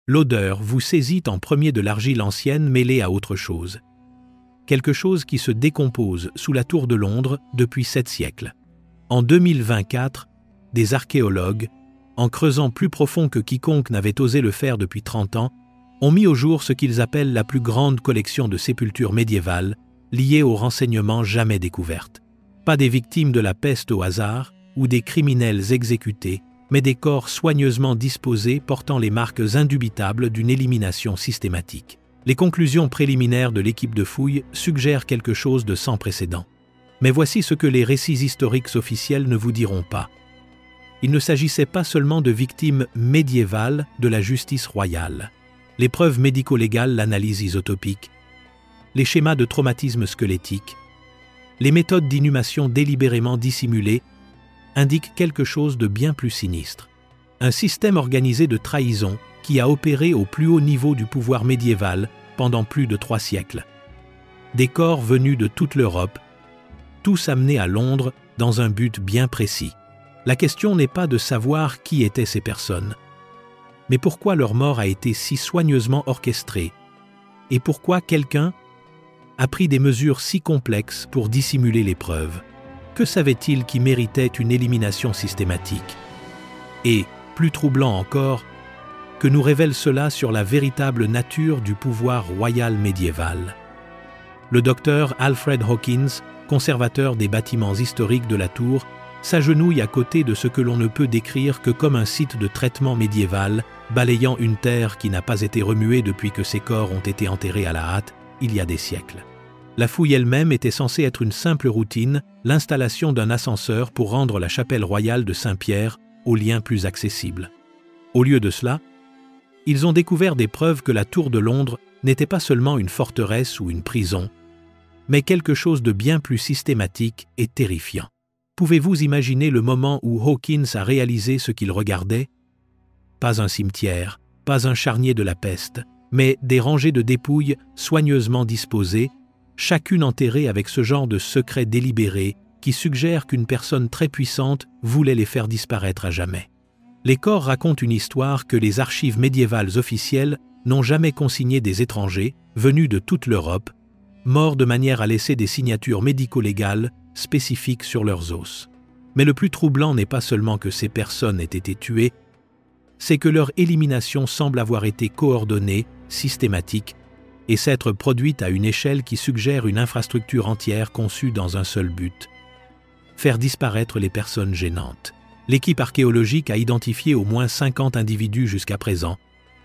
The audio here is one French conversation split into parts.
L'odeur vous saisit en premier de l'argile ancienne mêlée à autre chose. Quelque chose qui se décompose sous la tour de Londres depuis 7 siècles. En 2024, des archéologues, en creusant plus profond que quiconque n'avait osé le faire depuis 30 ans, ont mis au jour ce qu'ils appellent la plus grande collection de sépultures médiévales liées aux renseignements jamais découvertes. Pas des victimes de la peste au hasard ou des criminels exécutés, mais des corps soigneusement disposés portant les marques indubitables d'une élimination systématique. Les conclusions préliminaires de l'équipe de fouilles suggèrent quelque chose de sans précédent. Mais voici ce que les récits historiques officiels ne vous diront pas. Il ne s'agissait pas seulement de victimes médiévales de la justice royale. Les preuves médico-légales, l'analyse isotopique, les schémas de traumatisme squelettique, les méthodes d'inhumation délibérément dissimulées indiquent quelque chose de bien plus sinistre. Un système organisé de trahison qui a opéré au plus haut niveau du pouvoir médiéval pendant plus de 3 siècles. Des corps venus de toute l'Europe, tous amenés à Londres dans un but bien précis. La question n'est pas de savoir qui étaient ces personnes, mais pourquoi leur mort a été si soigneusement orchestrée, et pourquoi quelqu'un a pris des mesures si complexes pour dissimuler les preuves. Que savait-il qui méritait une élimination systématique? Et, plus troublant encore, que nous révèle cela sur la véritable nature du pouvoir royal médiéval? Le docteur Alfred Hawkins, conservateur des bâtiments historiques de la tour, s'agenouille à côté de ce que l'on ne peut décrire que comme un site de traitement médiéval, balayant une terre qui n'a pas été remuée depuis que ces corps ont été enterrés à la hâte il y a des siècles. La fouille elle-même était censée être une simple routine, l'installation d'un ascenseur pour rendre la chapelle royale de Saint-Pierre aux liens plus accessibles. Au lieu de cela, ils ont découvert des preuves que la tour de Londres n'était pas seulement une forteresse ou une prison, mais quelque chose de bien plus systématique et terrifiant. Pouvez-vous imaginer le moment où Hawkins a réalisé ce qu'il regardait? Pas un cimetière, pas un charnier de la peste, mais des rangées de dépouilles soigneusement disposées, chacune enterrée avec ce genre de secret délibéré qui suggère qu'une personne très puissante voulait les faire disparaître à jamais. Les corps racontent une histoire que les archives médiévales officielles n'ont jamais consignée des étrangers venus de toute l'Europe, morts de manière à laisser des signatures médico-légales spécifiques sur leurs os. Mais le plus troublant n'est pas seulement que ces personnes aient été tuées, c'est que leur élimination semble avoir été coordonnée, systématique, et s'être produite à une échelle qui suggère une infrastructure entière conçue dans un seul but: faire disparaître les personnes gênantes. L'équipe archéologique a identifié au moins 50 individus jusqu'à présent,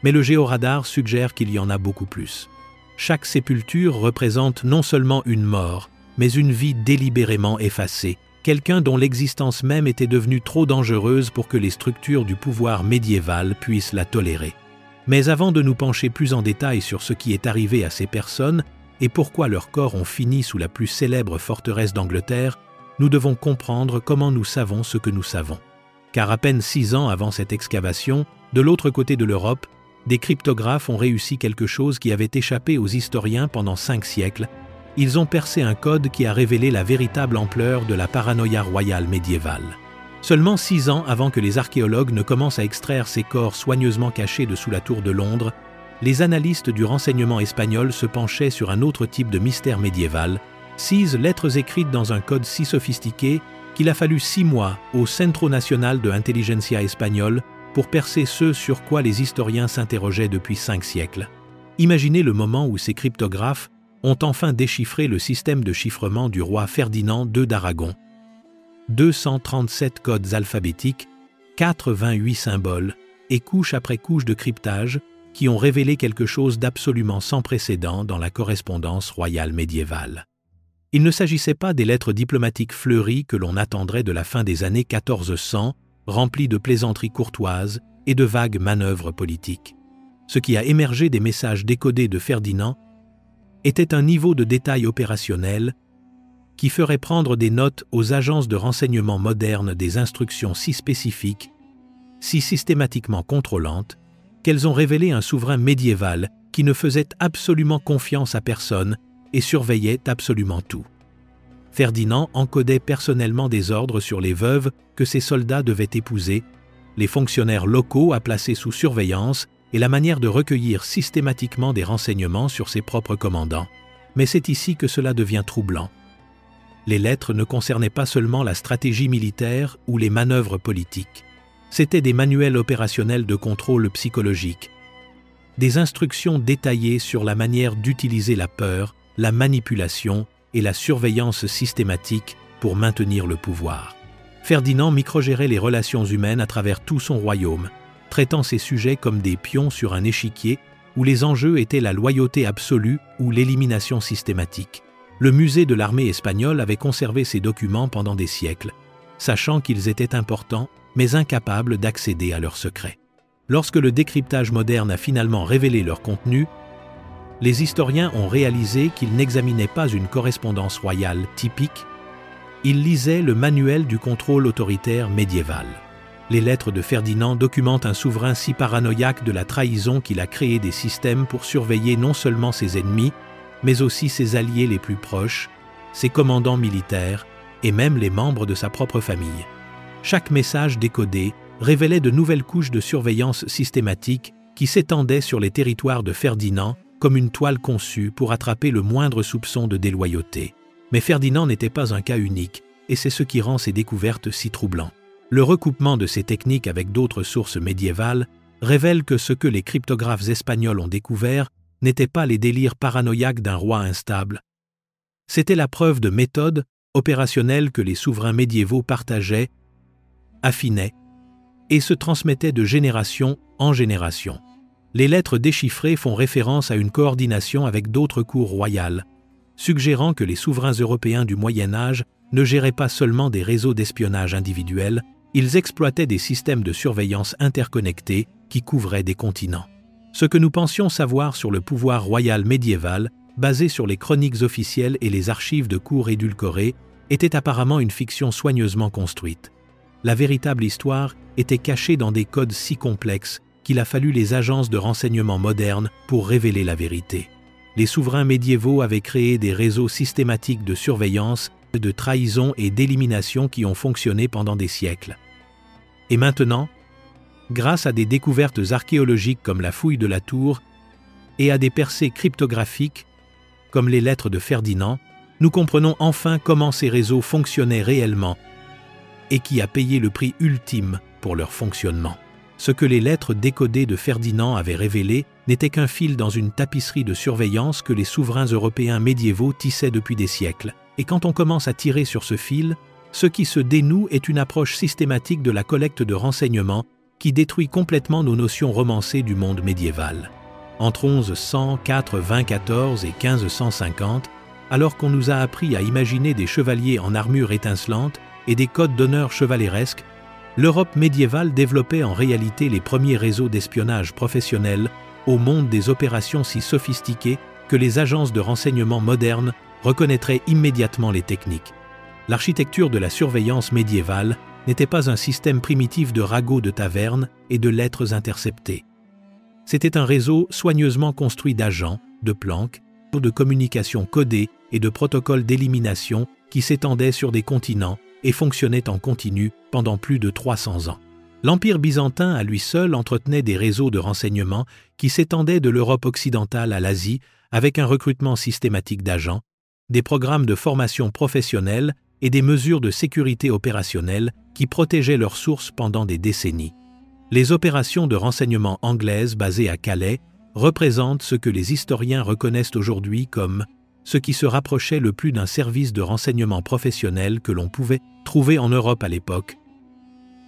mais le géoradar suggère qu'il y en a beaucoup plus. Chaque sépulture représente non seulement une mort, mais une vie délibérément effacée, quelqu'un dont l'existence même était devenue trop dangereuse pour que les structures du pouvoir médiéval puissent la tolérer. Mais avant de nous pencher plus en détail sur ce qui est arrivé à ces personnes et pourquoi leurs corps ont fini sous la plus célèbre forteresse d'Angleterre, nous devons comprendre comment nous savons ce que nous savons. Car à peine 6 ans avant cette excavation, de l'autre côté de l'Europe, des cryptographes ont réussi quelque chose qui avait échappé aux historiens pendant 5 siècles. Ils ont percé un code qui a révélé la véritable ampleur de la paranoïa royale médiévale. Seulement 6 ans avant que les archéologues ne commencent à extraire ces corps soigneusement cachés dessous la tour de Londres, les analystes du renseignement espagnol se penchaient sur un autre type de mystère médiéval, 6 lettres écrites dans un code si sophistiqué qu'il a fallu 6 mois au Centro Nacional de Inteligencia espagnol pour percer ce sur quoi les historiens s'interrogeaient depuis 5 siècles. Imaginez le moment où ces cryptographes ont enfin déchiffré le système de chiffrement du roi Ferdinand II d'Aragon. 237 codes alphabétiques, 88 symboles et couche après couche de cryptage qui ont révélé quelque chose d'absolument sans précédent dans la correspondance royale médiévale. Il ne s'agissait pas des lettres diplomatiques fleuries que l'on attendrait de la fin des années 1400, remplies de plaisanteries courtoises et de vagues manœuvres politiques. Ce qui a émergé des messages décodés de Ferdinand était un niveau de détail opérationnel qui ferait prendre des notes aux agences de renseignement modernes des instructions si spécifiques, si systématiquement contrôlantes, qu'elles ont révélé un souverain médiéval qui ne faisait absolument confiance à personne et surveillait absolument tout. Ferdinand encodait personnellement des ordres sur les veuves que ses soldats devaient épouser, les fonctionnaires locaux à placer sous surveillance et la manière de recueillir systématiquement des renseignements sur ses propres commandants. Mais c'est ici que cela devient troublant. Les lettres ne concernaient pas seulement la stratégie militaire ou les manœuvres politiques. C'étaient des manuels opérationnels de contrôle psychologique, des instructions détaillées sur la manière d'utiliser la peur, la manipulation et la surveillance systématique pour maintenir le pouvoir. Ferdinand microgérait les relations humaines à travers tout son royaume, traitant ces sujets comme des pions sur un échiquier où les enjeux étaient la loyauté absolue ou l'élimination systématique. Le musée de l'armée espagnole avait conservé ces documents pendant des siècles, sachant qu'ils étaient importants, mais incapables d'accéder à leurs secrets. Lorsque le décryptage moderne a finalement révélé leur contenu, les historiens ont réalisé qu'ils n'examinaient pas une correspondance royale typique, ils lisaient le manuel du contrôle autoritaire médiéval. Les lettres de Ferdinand documentent un souverain si paranoïaque de la trahison qu'il a créé des systèmes pour surveiller non seulement ses ennemis, mais aussi ses alliés les plus proches, ses commandants militaires et même les membres de sa propre famille. Chaque message décodé révélait de nouvelles couches de surveillance systématique qui s'étendaient sur les territoires de Ferdinand comme une toile conçue pour attraper le moindre soupçon de déloyauté. Mais Ferdinand n'était pas un cas unique, et c'est ce qui rend ces découvertes si troublants. Le recoupement de ces techniques avec d'autres sources médiévales révèle que ce que les cryptographes espagnols ont découvert n'étaient pas les délires paranoïaques d'un roi instable. C'était la preuve de méthodes opérationnelles que les souverains médiévaux partageaient, affinaient et se transmettaient de génération en génération. Les lettres déchiffrées font référence à une coordination avec d'autres cours royales, suggérant que les souverains européens du Moyen Âge ne géraient pas seulement des réseaux d'espionnage individuels, ils exploitaient des systèmes de surveillance interconnectés qui couvraient des continents. Ce que nous pensions savoir sur le pouvoir royal médiéval, basé sur les chroniques officielles et les archives de cours édulcorées, était apparemment une fiction soigneusement construite. La véritable histoire était cachée dans des codes si complexes qu'il a fallu les agences de renseignement modernes pour révéler la vérité. Les souverains médiévaux avaient créé des réseaux systématiques de surveillance, de trahison et d'élimination qui ont fonctionné pendant des siècles. Et maintenant, grâce à des découvertes archéologiques comme la fouille de la tour et à des percées cryptographiques comme les lettres de Ferdinand, nous comprenons enfin comment ces réseaux fonctionnaient réellement et qui a payé le prix ultime pour leur fonctionnement. Ce que les lettres décodées de Ferdinand avaient révélé n'était qu'un fil dans une tapisserie de surveillance que les souverains européens médiévaux tissaient depuis des siècles. Et quand on commence à tirer sur ce fil, ce qui se dénoue est une approche systématique de la collecte de renseignements qui détruit complètement nos notions romancées du monde médiéval. Entre 1194 et 1550, alors qu'on nous a appris à imaginer des chevaliers en armure étincelante et des codes d'honneur chevaleresques, l'Europe médiévale développait en réalité les premiers réseaux d'espionnage professionnels au monde des opérations si sophistiquées que les agences de renseignement modernes reconnaîtraient immédiatement les techniques. L'architecture de la surveillance médiévale n'était pas un système primitif de ragots de taverne et de lettres interceptées. C'était un réseau soigneusement construit d'agents, de planques, de communications codées et de protocoles d'élimination qui s'étendaient sur des continents et fonctionnaient en continu pendant plus de 300 ans. L'Empire byzantin à lui seul entretenait des réseaux de renseignement qui s'étendaient de l'Europe occidentale à l'Asie avec un recrutement systématique d'agents, des programmes de formation professionnelle et des mesures de sécurité opérationnelle qui protégeaient leurs sources pendant des décennies. Les opérations de renseignement anglaises basées à Calais représentent ce que les historiens reconnaissent aujourd'hui comme ce qui se rapprochait le plus d'un service de renseignement professionnel que l'on pouvait trouver en Europe à l'époque,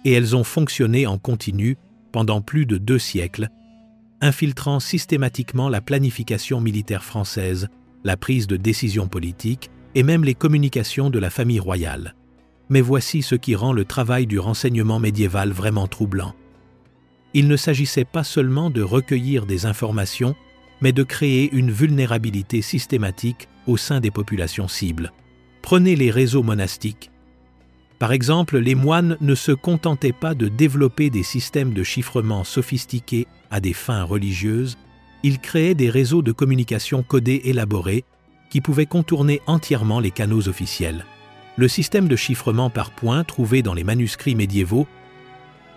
et elles ont fonctionné en continu pendant plus de 2 siècles, infiltrant systématiquement la planification militaire française, la prise de décision politique et même les communications de la famille royale. Mais voici ce qui rend le travail du renseignement médiéval vraiment troublant. Il ne s'agissait pas seulement de recueillir des informations, mais de créer une vulnérabilité systématique au sein des populations cibles. Prenez les réseaux monastiques. Par exemple, les moines ne se contentaient pas de développer des systèmes de chiffrement sophistiqués à des fins religieuses, ils créaient des réseaux de communication codés élaborés qui pouvaient contourner entièrement les canaux officiels. Le système de chiffrement par points trouvé dans les manuscrits médiévaux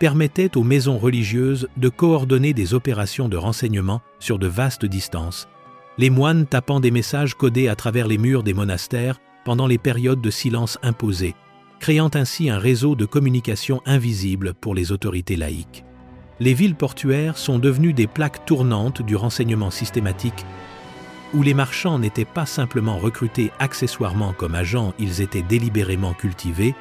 permettait aux maisons religieuses de coordonner des opérations de renseignement sur de vastes distances, les moines tapant des messages codés à travers les murs des monastères pendant les périodes de silence imposées, créant ainsi un réseau de communication invisible pour les autorités laïques. Les villes portuaires sont devenues des plaques tournantes du renseignement systématique, où les marchands n'étaient pas simplement recrutés accessoirement comme agents, ils étaient délibérément cultivés,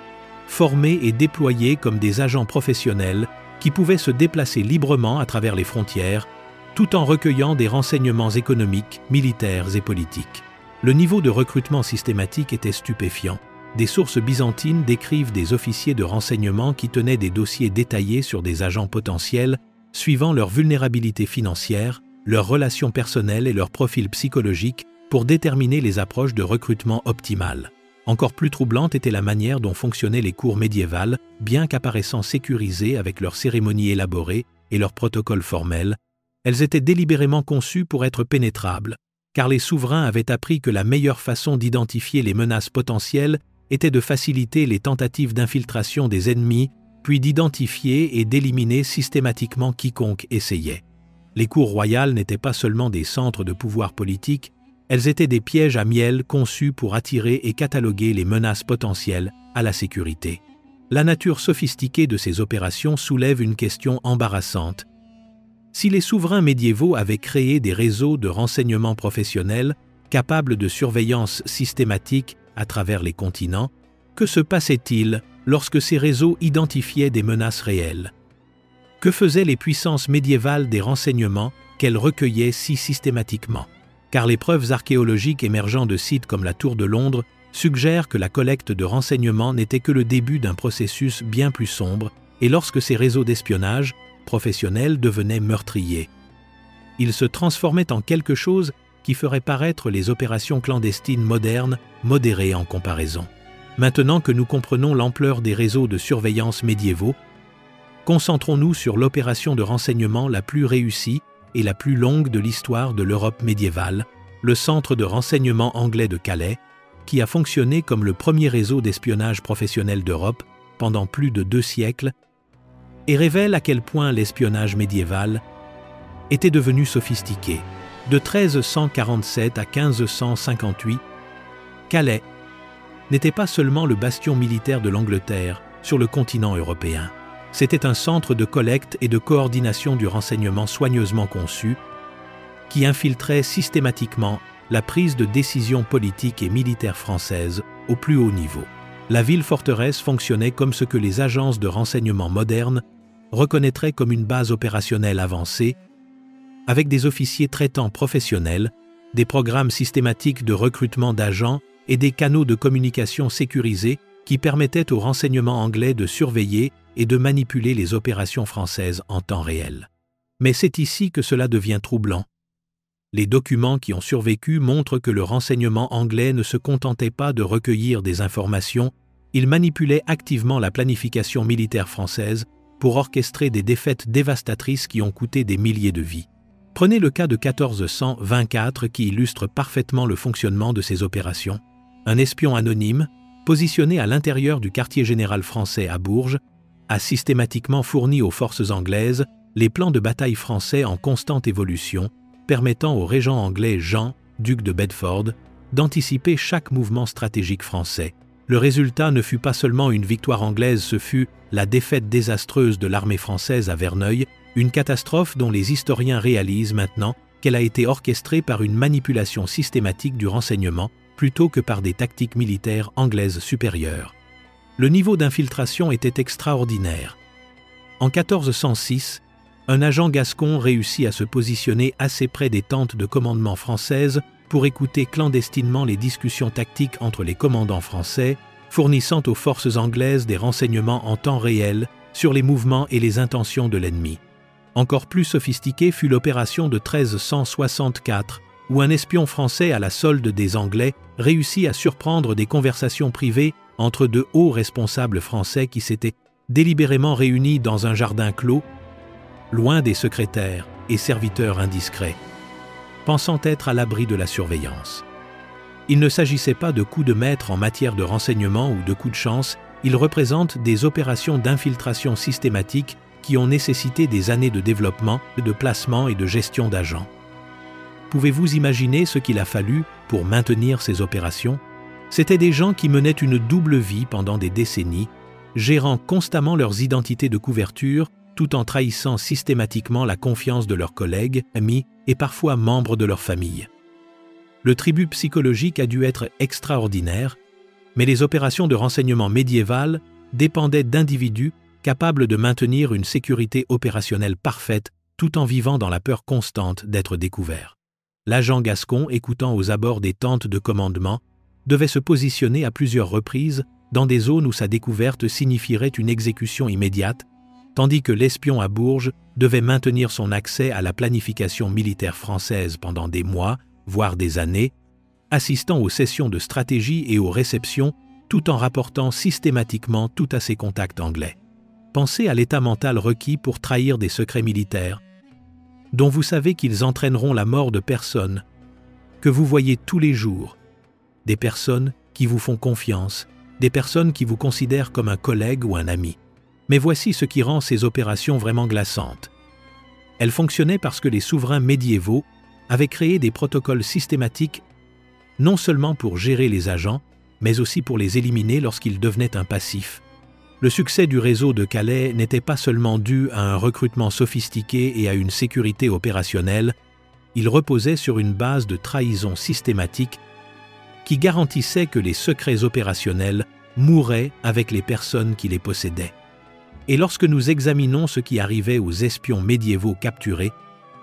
formés et déployés comme des agents professionnels qui pouvaient se déplacer librement à travers les frontières, tout en recueillant des renseignements économiques, militaires et politiques. Le niveau de recrutement systématique était stupéfiant. Des sources byzantines décrivent des officiers de renseignement qui tenaient des dossiers détaillés sur des agents potentiels, suivant leur vulnérabilité financière, leurs relations personnelles et leur profil psychologique pour déterminer les approches de recrutement optimales. Encore plus troublante était la manière dont fonctionnaient les cours médiévales, bien qu'apparaissant sécurisées avec leurs cérémonies élaborées et leurs protocoles formels. Elles étaient délibérément conçues pour être pénétrables, car les souverains avaient appris que la meilleure façon d'identifier les menaces potentielles était de faciliter les tentatives d'infiltration des ennemis, puis d'identifier et d'éliminer systématiquement quiconque essayait. Les cours royales n'étaient pas seulement des centres de pouvoir politique, elles étaient des pièges à miel conçus pour attirer et cataloguer les menaces potentielles à la sécurité. La nature sophistiquée de ces opérations soulève une question embarrassante. Si les souverains médiévaux avaient créé des réseaux de renseignement professionnels capables de surveillance systématique à travers les continents, que se passait-il lorsque ces réseaux identifiaient des menaces réelles? Que faisaient les puissances médiévales des renseignements qu'elles recueillaient si systématiquement? Car les preuves archéologiques émergeant de sites comme la Tour de Londres suggèrent que la collecte de renseignements n'était que le début d'un processus bien plus sombre, et lorsque ces réseaux d'espionnage professionnels devenaient meurtriers, ils se transformaient en quelque chose qui ferait paraître les opérations clandestines modernes modérées en comparaison. Maintenant que nous comprenons l'ampleur des réseaux de surveillance médiévaux, concentrons-nous sur l'opération de renseignement la plus réussie et la plus longue de l'histoire de l'Europe médiévale, le Centre de renseignement anglais de Calais, qui a fonctionné comme le premier réseau d'espionnage professionnel d'Europe pendant plus de 2 siècles et révèle à quel point l'espionnage médiéval était devenu sophistiqué. De 1347 à 1558, Calais n'était pas seulement le bastion militaire de l'Angleterre sur le continent européen. C'était un centre de collecte et de coordination du renseignement soigneusement conçu, qui infiltrait systématiquement la prise de décision politique et militaire française au plus haut niveau. La ville-forteresse fonctionnait comme ce que les agences de renseignement modernes reconnaîtraient comme une base opérationnelle avancée, avec des officiers traitants professionnels, des programmes systématiques de recrutement d'agents et des canaux de communication sécurisés qui permettaient aux renseignements anglais de surveiller et de manipuler les opérations françaises en temps réel. Mais c'est ici que cela devient troublant. Les documents qui ont survécu montrent que le renseignement anglais ne se contentait pas de recueillir des informations, il manipulait activement la planification militaire française pour orchestrer des défaites dévastatrices qui ont coûté des milliers de vies. Prenez le cas de 1424 qui illustre parfaitement le fonctionnement de ces opérations. Un espion anonyme, positionné à l'intérieur du quartier général français à Bourges, a systématiquement fourni aux forces anglaises les plans de bataille français en constante évolution, permettant au régent anglais Jean, duc de Bedford, d'anticiper chaque mouvement stratégique français. Le résultat ne fut pas seulement une victoire anglaise, ce fut la défaite désastreuse de l'armée française à Verneuil, une catastrophe dont les historiens réalisent maintenant qu'elle a été orchestrée par une manipulation systématique du renseignement plutôt que par des tactiques militaires anglaises supérieures. Le niveau d'infiltration était extraordinaire. En 1406, un agent gascon réussit à se positionner assez près des tentes de commandement françaises pour écouter clandestinement les discussions tactiques entre les commandants français, fournissant aux forces anglaises des renseignements en temps réel sur les mouvements et les intentions de l'ennemi. Encore plus sophistiquée fut l'opération de 1364, où un espion français à la solde des Anglais réussit à surprendre des conversations privées entre de hauts responsables français qui s'étaient délibérément réunis dans un jardin clos, loin des secrétaires et serviteurs indiscrets, pensant être à l'abri de la surveillance. Il ne s'agissait pas de coups de maître en matière de renseignement ou de coups de chance, ils représentent des opérations d'infiltration systématique qui ont nécessité des années de développement, de placement et de gestion d'agents. Pouvez-vous imaginer ce qu'il a fallu pour maintenir ces opérations? C'étaient des gens qui menaient une double vie pendant des décennies, gérant constamment leurs identités de couverture tout en trahissant systématiquement la confiance de leurs collègues, amis et parfois membres de leur famille. Le tribut psychologique a dû être extraordinaire, mais les opérations de renseignement médiévales dépendaient d'individus capables de maintenir une sécurité opérationnelle parfaite tout en vivant dans la peur constante d'être découvert. L'agent gascon, écoutant aux abords des tentes de commandement, devait se positionner à plusieurs reprises dans des zones où sa découverte signifierait une exécution immédiate, tandis que l'espion à Bourges devait maintenir son accès à la planification militaire française pendant des mois, voire des années, assistant aux sessions de stratégie et aux réceptions, tout en rapportant systématiquement tout à ses contacts anglais. Pensez à l'état mental requis pour trahir des secrets militaires, dont vous savez qu'ils entraîneront la mort de personnes que vous voyez tous les jours, des personnes qui vous font confiance, des personnes qui vous considèrent comme un collègue ou un ami. Mais voici ce qui rend ces opérations vraiment glaçantes. Elles fonctionnaient parce que les souverains médiévaux avaient créé des protocoles systématiques non seulement pour gérer les agents, mais aussi pour les éliminer lorsqu'ils devenaient un passif. Le succès du réseau de Calais n'était pas seulement dû à un recrutement sophistiqué et à une sécurité opérationnelle, il reposait sur une base de trahison systématique qui garantissait que les secrets opérationnels mouraient avec les personnes qui les possédaient. Et lorsque nous examinons ce qui arrivait aux espions médiévaux capturés,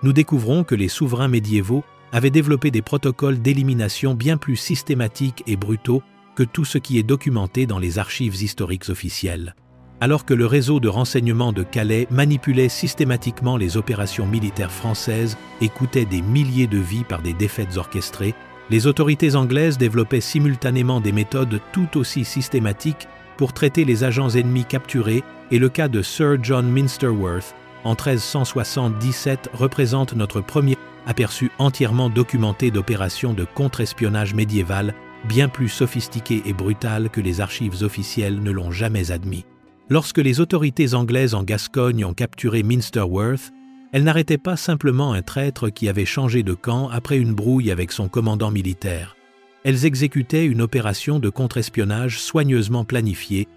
nous découvrons que les souverains médiévaux avaient développé des protocoles d'élimination bien plus systématiques et brutaux que tout ce qui est documenté dans les archives historiques officielles. Alors que le réseau de renseignement de Calais manipulait systématiquement les opérations militaires françaises et coûtait des milliers de vies par des défaites orchestrées, les autorités anglaises développaient simultanément des méthodes tout aussi systématiques pour traiter les agents ennemis capturés, et le cas de Sir John Minsterworth en 1377 représente notre premier aperçu entièrement documenté d'opérations de contre-espionnage médiéval bien plus sophistiquées et brutales que les archives officielles ne l'ont jamais admis. Lorsque les autorités anglaises en Gascogne ont capturé Minsterworth, elles n'arrêtaient pas simplement un traître qui avait changé de camp après une brouille avec son commandant militaire. Elles exécutaient une opération de contre-espionnage soigneusement planifiée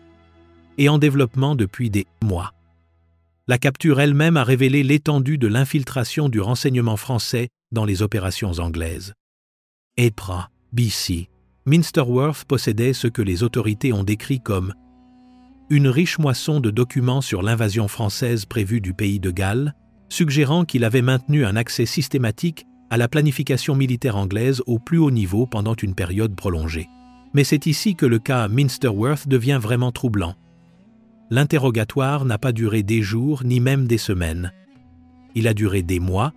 et en développement depuis des mois. La capture elle-même a révélé l'étendue de l'infiltration du renseignement français dans les opérations anglaises. Ypres, BC. Minsterworth possédait ce que les autorités ont décrit comme une riche moisson de documents sur l'invasion française prévue du pays de Galles, suggérant qu'il avait maintenu un accès systématique à la planification militaire anglaise au plus haut niveau pendant une période prolongée. Mais c'est ici que le cas Minsterworth devient vraiment troublant. L'interrogatoire n'a pas duré des jours ni même des semaines. Il a duré des mois,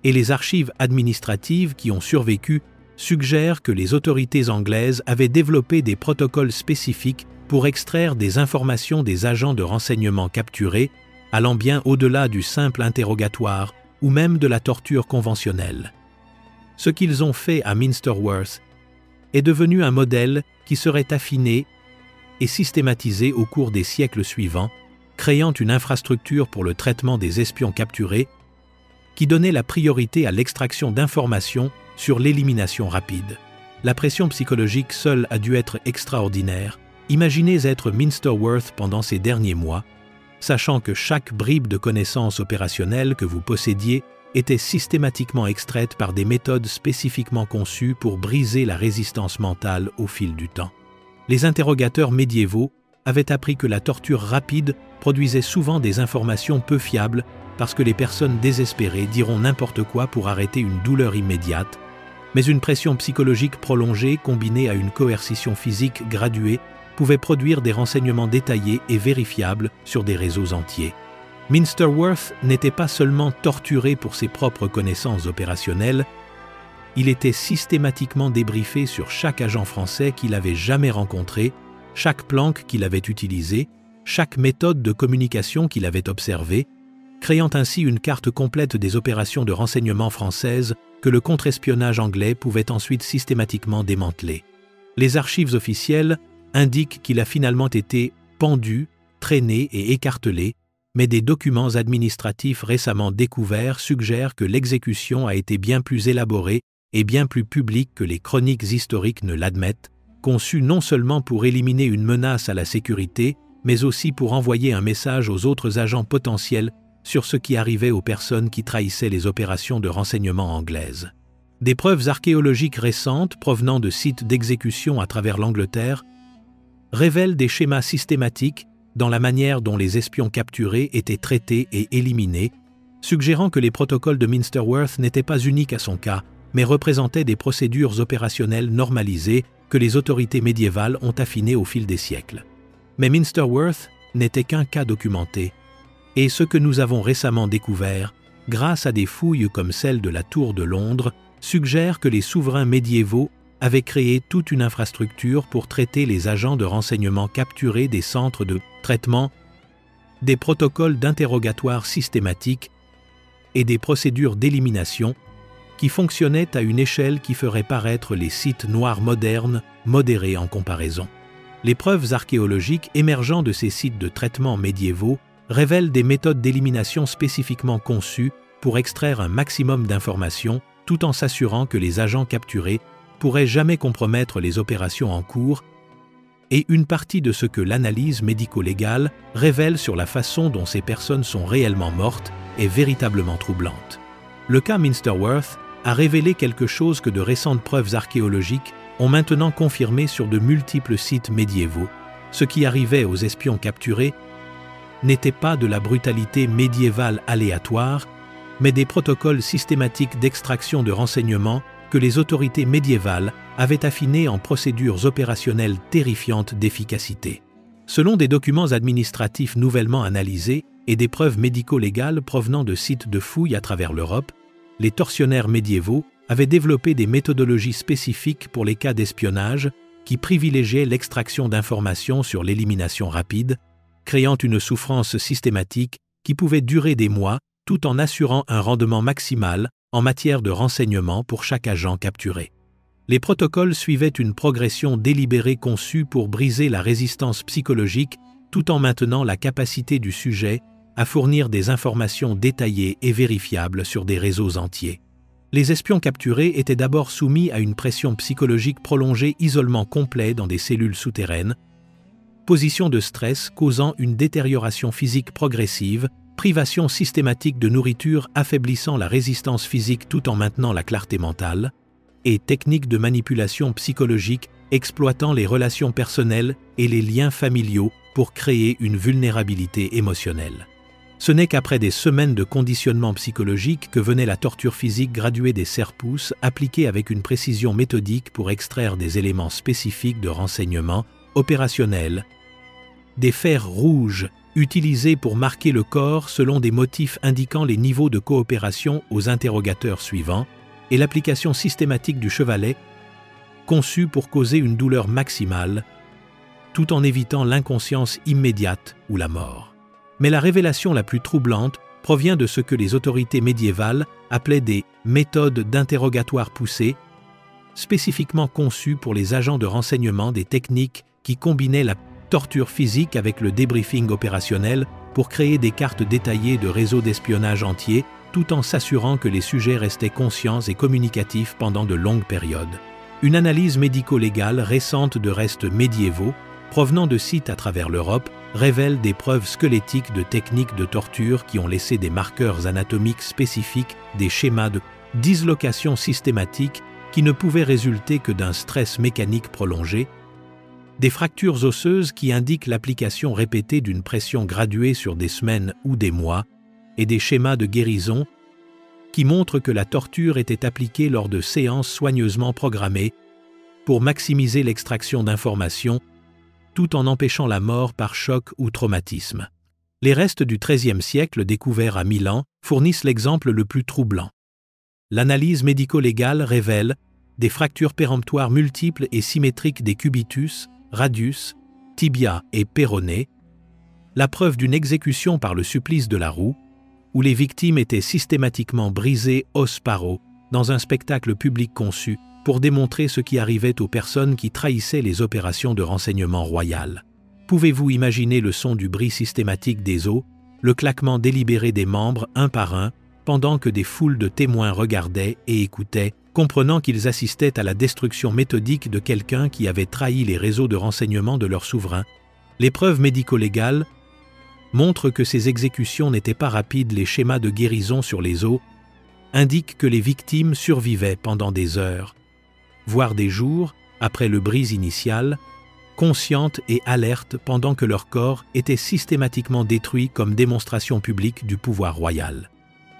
et les archives administratives qui ont survécu suggèrent que les autorités anglaises avaient développé des protocoles spécifiques pour extraire des informations des agents de renseignement capturés, allant bien au-delà du simple interrogatoire ou même de la torture conventionnelle. Ce qu'ils ont fait à Minsterworth est devenu un modèle qui serait affiné et systématisé au cours des siècles suivants, créant une infrastructure pour le traitement des espions capturés qui donnait la priorité à l'extraction d'informations sur l'élimination rapide. La pression psychologique seule a dû être extraordinaire. Imaginez être Minsterworth pendant ces derniers mois, sachant que chaque bribe de connaissances opérationnelles que vous possédiez était systématiquement extraite par des méthodes spécifiquement conçues pour briser la résistance mentale au fil du temps. Les interrogateurs médiévaux avaient appris que la torture rapide produisait souvent des informations peu fiables parce que les personnes désespérées diront n'importe quoi pour arrêter une douleur immédiate, mais une pression psychologique prolongée combinée à une coercition physique graduée pouvait produire des renseignements détaillés et vérifiables sur des réseaux entiers. Minsterworth n'était pas seulement torturé pour ses propres connaissances opérationnelles, il était systématiquement débriefé sur chaque agent français qu'il avait jamais rencontré, chaque planque qu'il avait utilisée, chaque méthode de communication qu'il avait observée, créant ainsi une carte complète des opérations de renseignement françaises que le contre-espionnage anglais pouvait ensuite systématiquement démanteler. Les archives officielles indiquent qu'il a finalement été pendu, traîné et écartelé, mais des documents administratifs récemment découverts suggèrent que l'exécution a été bien plus élaborée et bien plus publique que les chroniques historiques ne l'admettent, conçue non seulement pour éliminer une menace à la sécurité, mais aussi pour envoyer un message aux autres agents potentiels sur ce qui arrivait aux personnes qui trahissaient les opérations de renseignement anglaises. Des preuves archéologiques récentes provenant de sites d'exécution à travers l'Angleterre révèlent des schémas systématiques dans la manière dont les espions capturés étaient traités et éliminés, suggérant que les protocoles de Minsterworth n'étaient pas uniques à son cas, mais représentaient des procédures opérationnelles normalisées que les autorités médiévales ont affinées au fil des siècles. Mais Minsterworth n'était qu'un cas documenté, et ce que nous avons récemment découvert, grâce à des fouilles comme celle de la Tour de Londres, suggère que les souverains médiévaux avaient créé toute une infrastructure pour traiter les agents de renseignement capturés des centres de traitement, des protocoles d'interrogatoire systématiques et des procédures d'élimination qui fonctionnaient à une échelle qui ferait paraître les sites noirs modernes modérés en comparaison. Les preuves archéologiques émergeant de ces sites de traitement médiévaux révèlent des méthodes d'élimination spécifiquement conçues pour extraire un maximum d'informations tout en s'assurant que les agents capturés pourraient jamais compromettre les opérations en cours, et une partie de ce que l'analyse médico-légale révèle sur la façon dont ces personnes sont réellement mortes est véritablement troublante. Le cas Minsterworth a révélé quelque chose que de récentes preuves archéologiques ont maintenant confirmé sur de multiples sites médiévaux. Ce qui arrivait aux espions capturés n'était pas de la brutalité médiévale aléatoire, mais des protocoles systématiques d'extraction de renseignements que les autorités médiévales avaient affinés en procédures opérationnelles terrifiantes d'efficacité. Selon des documents administratifs nouvellement analysés et des preuves médico-légales provenant de sites de fouilles à travers l'Europe, les tortionnaires médiévaux avaient développé des méthodologies spécifiques pour les cas d'espionnage qui privilégiaient l'extraction d'informations sur l'élimination rapide, créant une souffrance systématique qui pouvait durer des mois tout en assurant un rendement maximal en matière de renseignement pour chaque agent capturé. Les protocoles suivaient une progression délibérée conçue pour briser la résistance psychologique tout en maintenant la capacité du sujet à fournir des informations détaillées et vérifiables sur des réseaux entiers. Les espions capturés étaient d'abord soumis à une pression psychologique prolongée, isolement complet dans des cellules souterraines, position de stress causant une détérioration physique progressive, privation systématique de nourriture affaiblissant la résistance physique tout en maintenant la clarté mentale, et techniques de manipulation psychologique exploitant les relations personnelles et les liens familiaux pour créer une vulnérabilité émotionnelle. Ce n'est qu'après des semaines de conditionnement psychologique que venait la torture physique graduée des serre-pouces appliquée avec une précision méthodique pour extraire des éléments spécifiques de renseignement opérationnels, des fers rouges utilisés pour marquer le corps selon des motifs indiquant les niveaux de coopération aux interrogateurs suivants, et l'application systématique du chevalet, conçue pour causer une douleur maximale, tout en évitant l'inconscience immédiate ou la mort. Mais la révélation la plus troublante provient de ce que les autorités médiévales appelaient des méthodes d'interrogatoire poussées, spécifiquement conçues pour les agents de renseignement, des techniques qui combinaient la torture physique avec le débriefing opérationnel pour créer des cartes détaillées de réseaux d'espionnage entiers, tout en s'assurant que les sujets restaient conscients et communicatifs pendant de longues périodes. Une analyse médico-légale récente de restes médiévaux, provenant de sites à travers l'Europe, révèle des preuves squelettiques de techniques de torture qui ont laissé des marqueurs anatomiques spécifiques, des schémas de dislocation systématique qui ne pouvaient résulter que d'un stress mécanique prolongé, des fractures osseuses qui indiquent l'application répétée d'une pression graduée sur des semaines ou des mois, et des schémas de guérison qui montrent que la torture était appliquée lors de séances soigneusement programmées pour maximiser l'extraction d'informations tout en empêchant la mort par choc ou traumatisme. Les restes du XIIIe siècle découverts à Milan fournissent l'exemple le plus troublant. L'analyse médico-légale révèle des fractures péremptoires multiples et symétriques des cubitus, radius, tibia et péroné, la preuve d'une exécution par le supplice de la roue, où les victimes étaient systématiquement brisées os par os dans un spectacle public conçu pour démontrer ce qui arrivait aux personnes qui trahissaient les opérations de renseignement royal. Pouvez-vous imaginer le son du bris systématique des os le claquement délibéré des membres un par un, pendant que des foules de témoins regardaient et écoutaient, comprenant qu'ils assistaient à la destruction méthodique de quelqu'un qui avait trahi les réseaux de renseignement de leur souverain. Les preuves médico-légales montrent que ces exécutions n'étaient pas rapides. Les schémas de guérison sur les os indiquent que les victimes survivaient pendant des heures, voire des jours, après le brise initial, conscientes et alertes pendant que leur corps était systématiquement détruit comme démonstration publique du pouvoir royal.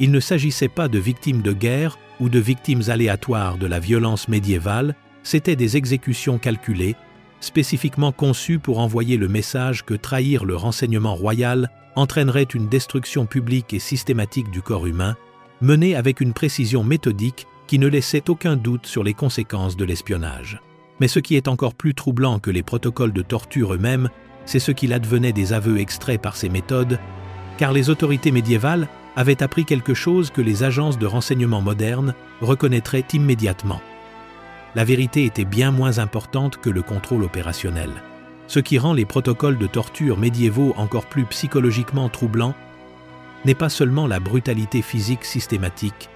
Il ne s'agissait pas de victimes de guerre ou de victimes aléatoires de la violence médiévale, c'étaient des exécutions calculées, spécifiquement conçues pour envoyer le message que trahir le renseignement royal entraînerait une destruction publique et systématique du corps humain, menée avec une précision méthodique qui ne laissait aucun doute sur les conséquences de l'espionnage. Mais ce qui est encore plus troublant que les protocoles de torture eux-mêmes, c'est ce qu'il advenait des aveux extraits par ces méthodes, car les autorités médiévales avaient appris quelque chose que les agences de renseignement modernes reconnaîtraient immédiatement. La vérité était bien moins importante que le contrôle opérationnel. Ce qui rend les protocoles de torture médiévaux encore plus psychologiquement troublants n'est pas seulement la brutalité physique systématique,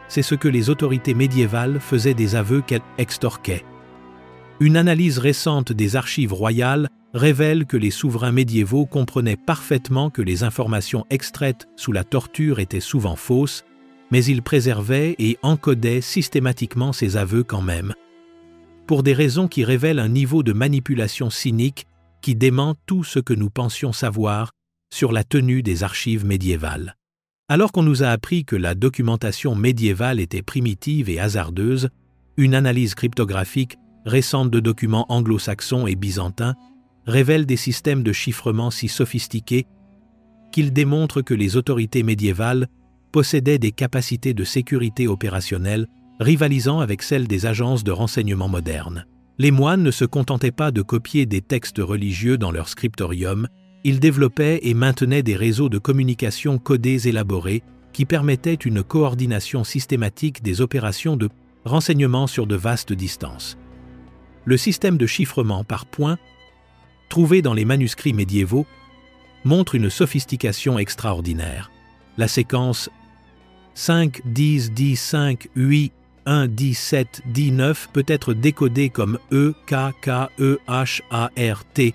c'est ce que les autorités médiévales faisaient des aveux qu'elles extorquaient. Une analyse récente des archives royales révèle que les souverains médiévaux comprenaient parfaitement que les informations extraites sous la torture étaient souvent fausses, mais ils préservaient et encodaient systématiquement ces aveux quand même, pour des raisons qui révèlent un niveau de manipulation cynique qui dément tout ce que nous pensions savoir sur la tenue des archives médiévales. Alors qu'on nous a appris que la documentation médiévale était primitive et hasardeuse, une analyse cryptographique récente de documents anglo-saxons et byzantins révèle des systèmes de chiffrement si sophistiqués qu'ils démontrent que les autorités médiévales possédaient des capacités de sécurité opérationnelle rivalisant avec celles des agences de renseignement modernes. Les moines ne se contentaient pas de copier des textes religieux dans leur scriptorium, ils développaient et maintenaient des réseaux de communication codés élaborés qui permettaient une coordination systématique des opérations de renseignement sur de vastes distances. Le système de chiffrement par points trouvé dans les manuscrits médiévaux montre une sophistication extraordinaire. La séquence 5, 10, 10, 5, 8, 1, 10, 7, 10, 9 peut être décodée comme E, K, K, E, H, A, R, T.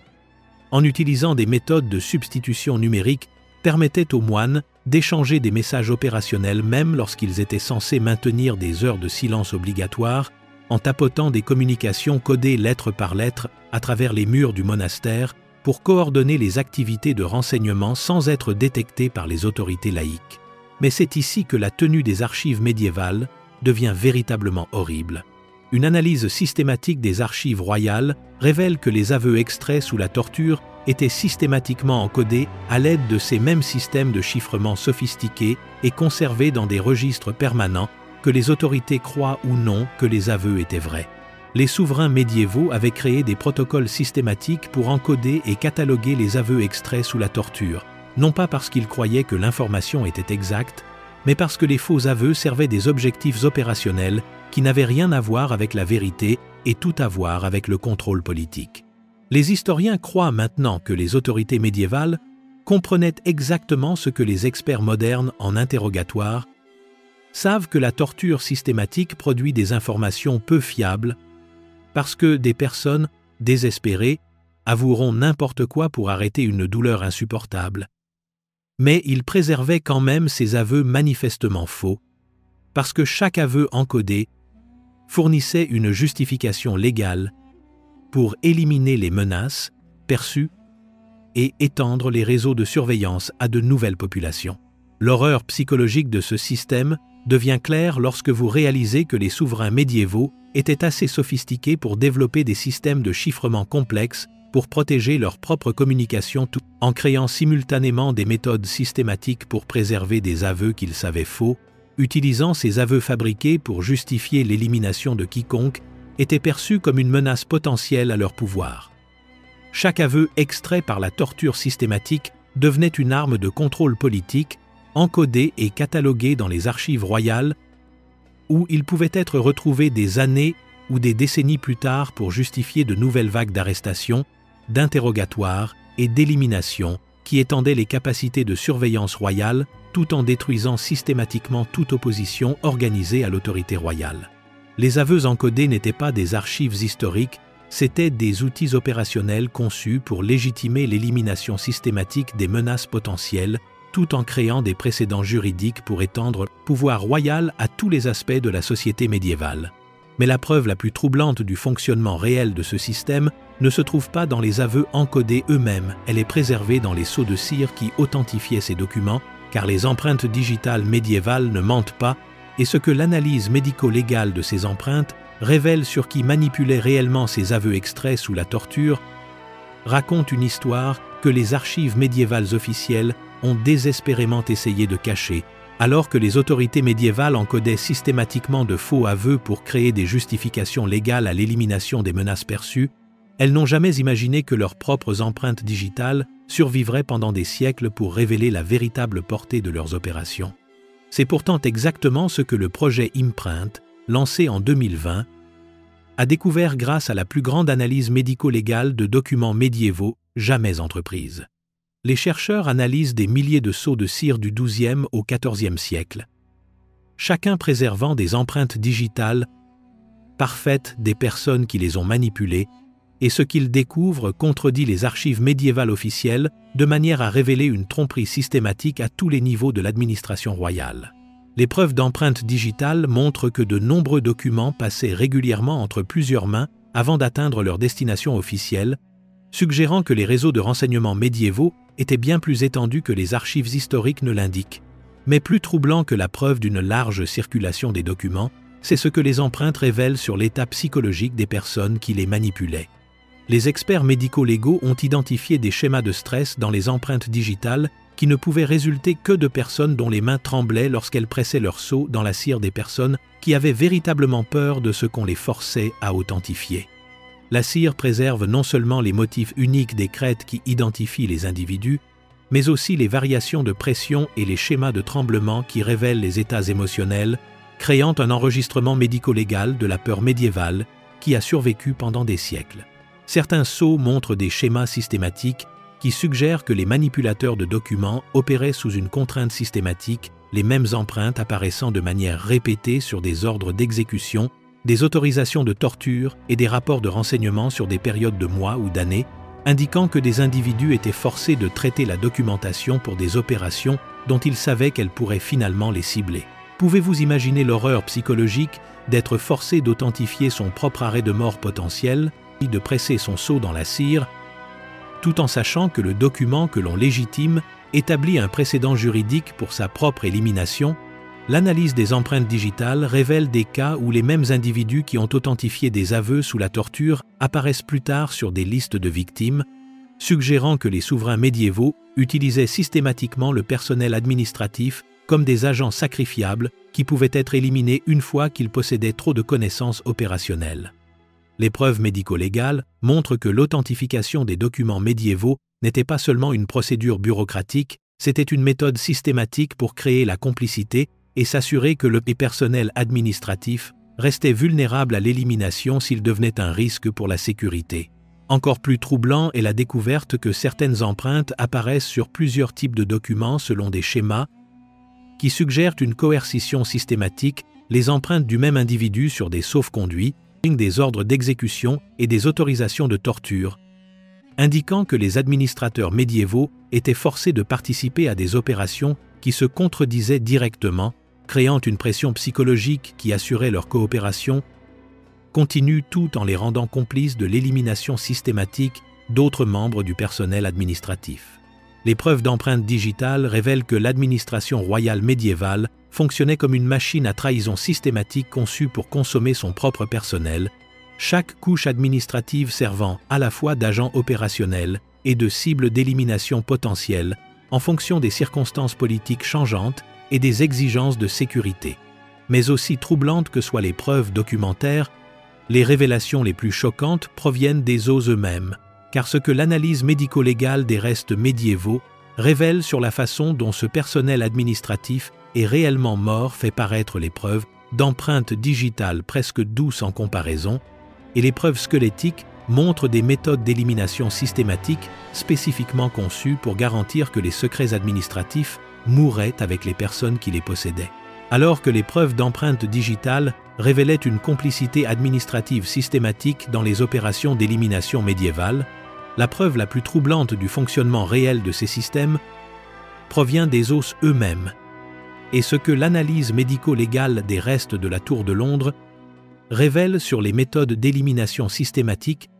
En utilisant des méthodes de substitution numérique, permettait aux moines d'échanger des messages opérationnels même lorsqu'ils étaient censés maintenir des heures de silence obligatoires, en tapotant des communications codées lettre par lettre à travers les murs du monastère pour coordonner les activités de renseignement sans être détectés par les autorités laïques. Mais c'est ici que la tenue des archives médiévales devient véritablement horrible. Une analyse systématique des archives royales révèle que les aveux extraits sous la torture étaient systématiquement encodés à l'aide de ces mêmes systèmes de chiffrement sophistiqués et conservés dans des registres permanents, que les autorités croient ou non que les aveux étaient vrais. Les souverains médiévaux avaient créé des protocoles systématiques pour encoder et cataloguer les aveux extraits sous la torture, non pas parce qu'ils croyaient que l'information était exacte, mais parce que les faux aveux servaient des objectifs opérationnels qui n'avaient rien à voir avec la vérité et tout à voir avec le contrôle politique. Les historiens croient maintenant que les autorités médiévales comprenaient exactement ce que les experts modernes en interrogatoire savent que la torture systématique produit des informations peu fiables parce que des personnes désespérées avoueront n'importe quoi pour arrêter une douleur insupportable. Mais ils préservaient quand même ces aveux manifestement faux, parce que chaque aveu encodé fournissait une justification légale pour éliminer les menaces perçues et étendre les réseaux de surveillance à de nouvelles populations. L'horreur psychologique de ce système devient claire lorsque vous réalisez que les souverains médiévaux étaient assez sophistiqués pour développer des systèmes de chiffrement complexes pour protéger leur propre communication tout en créant simultanément des méthodes systématiques pour préserver des aveux qu'ils savaient faux, utilisant ces aveux fabriqués pour justifier l'élimination de quiconque était perçu comme une menace potentielle à leur pouvoir. Chaque aveu extrait par la torture systématique devenait une arme de contrôle politique, encodé et catalogué dans les archives royales, où il pouvait être retrouvé des années ou des décennies plus tard pour justifier de nouvelles vagues d'arrestations, d'interrogatoires et d'éliminations qui étendait les capacités de surveillance royale tout en détruisant systématiquement toute opposition organisée à l'autorité royale. Les aveux encodés n'étaient pas des archives historiques, c'étaient des outils opérationnels conçus pour légitimer l'élimination systématique des menaces potentielles, tout en créant des précédents juridiques pour étendre le pouvoir royal à tous les aspects de la société médiévale. Mais la preuve la plus troublante du fonctionnement réel de ce système ne se trouve pas dans les aveux encodés eux-mêmes, elle est préservée dans les sceaux de cire qui authentifiaient ces documents, car les empreintes digitales médiévales ne mentent pas, et ce que l'analyse médico-légale de ces empreintes révèle sur qui manipulait réellement ces aveux extraits sous la torture, raconte une histoire que les archives médiévales officielles ont désespérément essayé de cacher, alors que les autorités médiévales encodaient systématiquement de faux aveux pour créer des justifications légales à l'élimination des menaces perçues. Elles n'ont jamais imaginé que leurs propres empreintes digitales survivraient pendant des siècles pour révéler la véritable portée de leurs opérations. C'est pourtant exactement ce que le projet Imprint, lancé en 2020, a découvert grâce à la plus grande analyse médico-légale de documents médiévaux jamais entreprise. Les chercheurs analysent des milliers de sceaux de cire du XIIe au XIVe siècle, chacun préservant des empreintes digitales parfaites des personnes qui les ont manipulées, et ce qu'ils découvrent contredit les archives médiévales officielles de manière à révéler une tromperie systématique à tous les niveaux de l'administration royale. Les preuves d'empreintes digitales montrent que de nombreux documents passaient régulièrement entre plusieurs mains avant d'atteindre leur destination officielle, suggérant que les réseaux de renseignements médiévaux étaient bien plus étendus que les archives historiques ne l'indiquent. Mais plus troublant que la preuve d'une large circulation des documents, c'est ce que les empreintes révèlent sur l'état psychologique des personnes qui les manipulaient. Les experts médico-légaux ont identifié des schémas de stress dans les empreintes digitales qui ne pouvaient résulter que de personnes dont les mains tremblaient lorsqu'elles pressaient leur sceau dans la cire des personnes qui avaient véritablement peur de ce qu'on les forçait à authentifier. La cire préserve non seulement les motifs uniques des crêtes qui identifient les individus, mais aussi les variations de pression et les schémas de tremblement qui révèlent les états émotionnels, créant un enregistrement médico-légal de la peur médiévale qui a survécu pendant des siècles. Certains sceaux montrent des schémas systématiques qui suggèrent que les manipulateurs de documents opéraient sous une contrainte systématique, les mêmes empreintes apparaissant de manière répétée sur des ordres d'exécution, des autorisations de torture et des rapports de renseignement sur des périodes de mois ou d'années, indiquant que des individus étaient forcés de traiter la documentation pour des opérations dont ils savaient qu'elles pourraient finalement les cibler. Pouvez-vous imaginer l'horreur psychologique d'être forcé d'authentifier son propre arrêt de mort potentiel, de presser son sceau dans la cire, tout en sachant que le document que l'on légitime établit un précédent juridique pour sa propre élimination? L'analyse des empreintes digitales révèle des cas où les mêmes individus qui ont authentifié des aveux sous la torture apparaissent plus tard sur des listes de victimes, suggérant que les souverains médiévaux utilisaient systématiquement le personnel administratif comme des agents sacrifiables qui pouvaient être éliminés une fois qu'ils possédaient trop de connaissances opérationnelles. Les preuves médico-légales montrent que l'authentification des documents médiévaux n'était pas seulement une procédure bureaucratique, c'était une méthode systématique pour créer la complicité et s'assurer que le personnel administratif restait vulnérable à l'élimination s'il devenait un risque pour la sécurité. Encore plus troublant est la découverte que certaines empreintes apparaissent sur plusieurs types de documents selon des schémas qui suggèrent une coercition systématique, les empreintes du même individu sur des sauf-conduits, des ordres d'exécution et des autorisations de torture, indiquant que les administrateurs médiévaux étaient forcés de participer à des opérations qui se contredisaient directement, créant une pression psychologique qui assurait leur coopération continue tout en les rendant complices de l'élimination systématique d'autres membres du personnel administratif. Les preuves d'empreintes digitales révèlent que l'administration royale médiévale fonctionnait comme une machine à trahison systématique conçue pour consommer son propre personnel, chaque couche administrative servant à la fois d'agent opérationnel et de cible d'élimination potentielle en fonction des circonstances politiques changeantes et des exigences de sécurité. Mais aussi troublantes que soient les preuves documentaires, les révélations les plus choquantes proviennent des os eux-mêmes, car ce que l'analyse médico-légale des restes médiévaux révèle sur la façon dont ce personnel administratif est réellement mort fait paraître les preuves d'empreintes digitales presque douces en comparaison, et les preuves squelettiques montrent des méthodes d'élimination systématique spécifiquement conçues pour garantir que les secrets administratifs mouraient avec les personnes qui les possédaient. Alors que les preuves d'empreintes digitales révélaient une complicité administrative systématique dans les opérations d'élimination médiévales, la preuve la plus troublante du fonctionnement réel de ces systèmes provient des os eux-mêmes, et ce que l'analyse médico-légale des restes de la Tour de Londres révèle sur les méthodes d'élimination systématique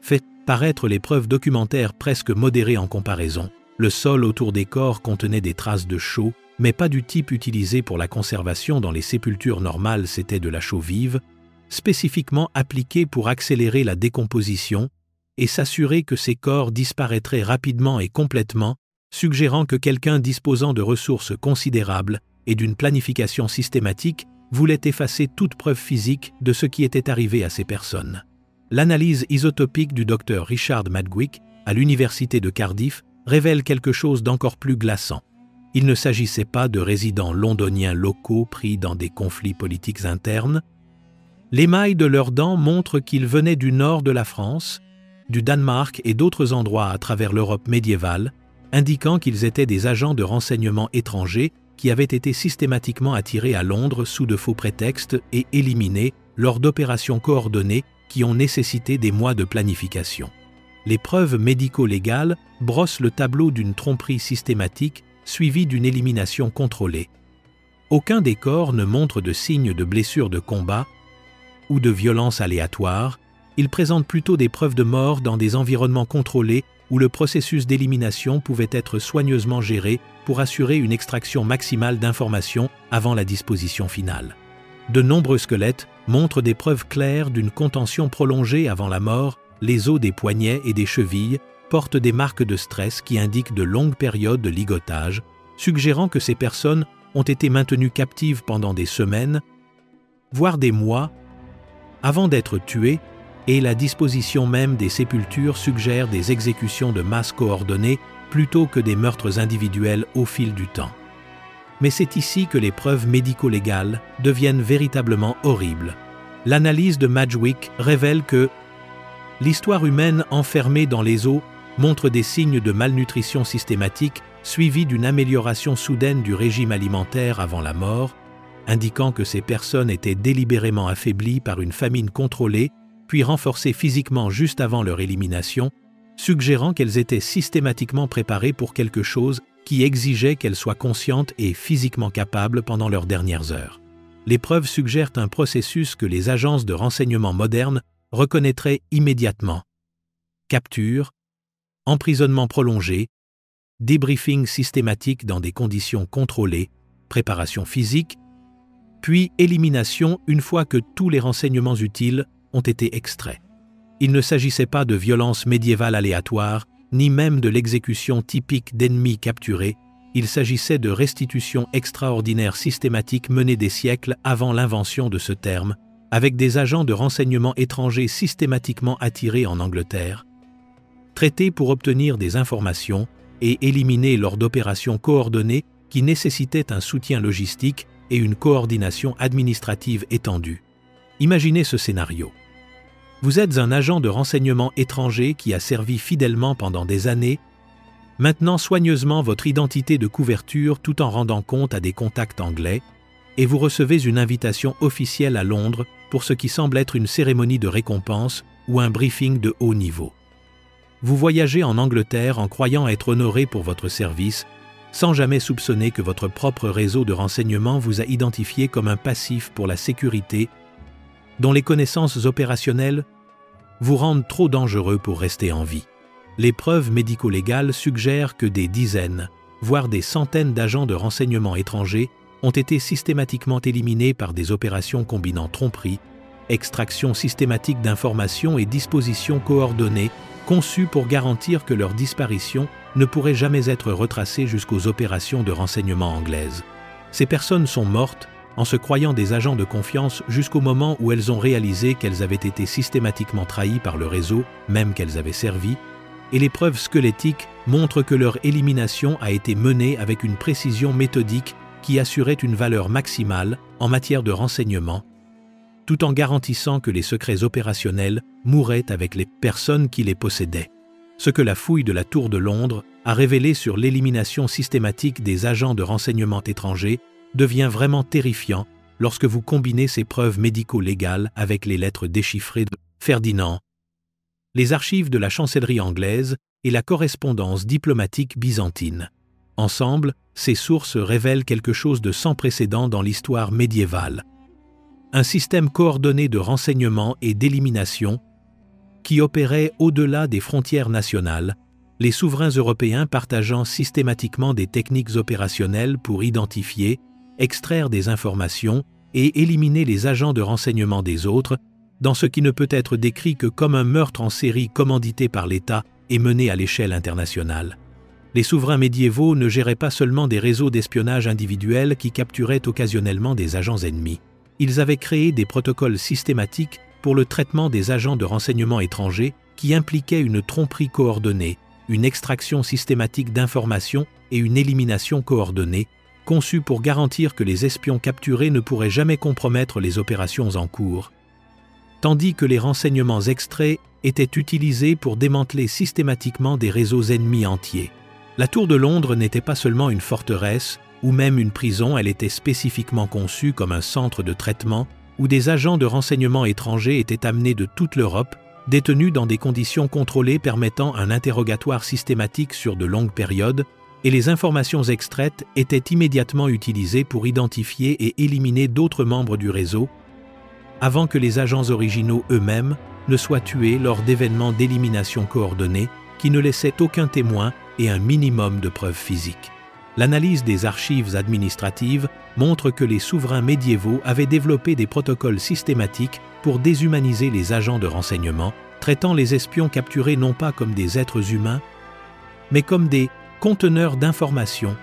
fait paraître les preuves documentaires presque modérées en comparaison. Le sol autour des corps contenait des traces de chaux, mais pas du type utilisé pour la conservation dans les sépultures normales, c'était de la chaux vive, spécifiquement appliquée pour accélérer la décomposition et s'assurer que ces corps disparaîtraient rapidement et complètement, suggérant que quelqu'un disposant de ressources considérables et d'une planification systématique voulait effacer toute preuve physique de ce qui était arrivé à ces personnes. L'analyse isotopique du Dr Richard Madgwick à l'université de Cardiff révèle quelque chose d'encore plus glaçant. Il ne s'agissait pas de résidents londoniens locaux pris dans des conflits politiques internes. L'émail de leurs dents montre qu'ils venaient du nord de la France, du Danemark et d'autres endroits à travers l'Europe médiévale, indiquant qu'ils étaient des agents de renseignement étrangers qui avaient été systématiquement attirés à Londres sous de faux prétextes et éliminés lors d'opérations coordonnées qui ont nécessité des mois de planification. Les preuves médico-légales brossent le tableau d'une tromperie systématique suivie d'une élimination contrôlée. Aucun des corps ne montre de signes de blessures de combat ou de violence aléatoire. Ils présentent plutôt des preuves de mort dans des environnements contrôlés où le processus d'élimination pouvait être soigneusement géré pour assurer une extraction maximale d'informations avant la disposition finale. De nombreux squelettes montrent des preuves claires d'une contention prolongée avant la mort. Les os des poignets et des chevilles portent des marques de stress qui indiquent de longues périodes de ligotage, suggérant que ces personnes ont été maintenues captives pendant des semaines, voire des mois, avant d'être tuées, et la disposition même des sépultures suggère des exécutions de masse coordonnées plutôt que des meurtres individuels au fil du temps. Mais c'est ici que les preuves médico-légales deviennent véritablement horribles. L'analyse de Madgwick révèle que l'histoire humaine enfermée dans les os montre des signes de malnutrition systématique suivis d'une amélioration soudaine du régime alimentaire avant la mort, indiquant que ces personnes étaient délibérément affaiblies par une famine contrôlée, puis renforcées physiquement juste avant leur élimination, suggérant qu'elles étaient systématiquement préparées pour quelque chose qui exigeait qu'elles soient conscientes et physiquement capables pendant leurs dernières heures. Les preuves suggèrent un processus que les agences de renseignement modernes reconnaîtraient immédiatement. Capture, emprisonnement prolongé, débriefing systématique dans des conditions contrôlées, préparation physique, puis élimination une fois que tous les renseignements utiles ont été extraits. Il ne s'agissait pas de violence médiévale aléatoire, ni même de l'exécution typique d'ennemis capturés, il s'agissait de restitution extraordinaire systématique menée des siècles avant l'invention de ce terme, avec des agents de renseignement étrangers systématiquement attirés en Angleterre, traités pour obtenir des informations et éliminés lors d'opérations coordonnées qui nécessitaient un soutien logistique et une coordination administrative étendue. Imaginez ce scénario. Vous êtes un agent de renseignement étranger qui a servi fidèlement pendant des années, maintenant soigneusement votre identité de couverture tout en rendant compte à des contacts anglais, et vous recevez une invitation officielle à Londres pour ce qui semble être une cérémonie de récompense ou un briefing de haut niveau. Vous voyagez en Angleterre en croyant être honoré pour votre service, sans jamais soupçonner que votre propre réseau de renseignement vous a identifié comme un passif pour la sécurité, dont les connaissances opérationnelles vous rendent trop dangereux pour rester en vie. Les preuves médico-légales suggèrent que des dizaines, voire des centaines d'agents de renseignement étrangers ont été systématiquement éliminés par des opérations combinant tromperie, extraction systématique d'informations et dispositions coordonnées conçues pour garantir que leur disparition ne pourrait jamais être retracée jusqu'aux opérations de renseignement anglaises. Ces personnes sont mortes en se croyant des agents de confiance jusqu'au moment où elles ont réalisé qu'elles avaient été systématiquement trahies par le réseau, même qu'elles avaient servi, et les preuves squelettiques montrent que leur élimination a été menée avec une précision méthodique qui assurait une valeur maximale en matière de renseignement, tout en garantissant que les secrets opérationnels mouraient avec les personnes qui les possédaient. Ce que la fouille de la Tour de Londres a révélé sur l'élimination systématique des agents de renseignement étrangers devient vraiment terrifiant lorsque vous combinez ces preuves médico-légales avec les lettres déchiffrées de Ferdinand, les archives de la chancellerie anglaise et la correspondance diplomatique byzantine. Ensemble, ces sources révèlent quelque chose de sans précédent dans l'histoire médiévale. Un système coordonné de renseignement et d'élimination qui opérait au-delà des frontières nationales, les souverains européens partageant systématiquement des techniques opérationnelles pour identifier, extraire des informations et éliminer les agents de renseignement des autres, dans ce qui ne peut être décrit que comme un meurtre en série commandité par l'État et mené à l'échelle internationale. Les souverains médiévaux ne géraient pas seulement des réseaux d'espionnage individuels qui capturaient occasionnellement des agents ennemis. Ils avaient créé des protocoles systématiques pour le traitement des agents de renseignement étrangers qui impliquaient une tromperie coordonnée, une extraction systématique d'informations et une élimination coordonnée, conçues pour garantir que les espions capturés ne pourraient jamais compromettre les opérations en cours, tandis que les renseignements extraits étaient utilisés pour démanteler systématiquement des réseaux ennemis entiers. La Tour de Londres n'était pas seulement une forteresse ou même une prison, elle était spécifiquement conçue comme un centre de traitement où des agents de renseignement étrangers étaient amenés de toute l'Europe, détenus dans des conditions contrôlées permettant un interrogatoire systématique sur de longues périodes, et les informations extraites étaient immédiatement utilisées pour identifier et éliminer d'autres membres du réseau, avant que les agents originaux eux-mêmes ne soient tués lors d'événements d'élimination coordonnés qui ne laissaient aucun témoin et un minimum de preuves physiques. L'analyse des archives administratives montre que les souverains médiévaux avaient développé des protocoles systématiques pour déshumaniser les agents de renseignement, traitant les espions capturés non pas comme des êtres humains, mais comme des conteneurs d'informations,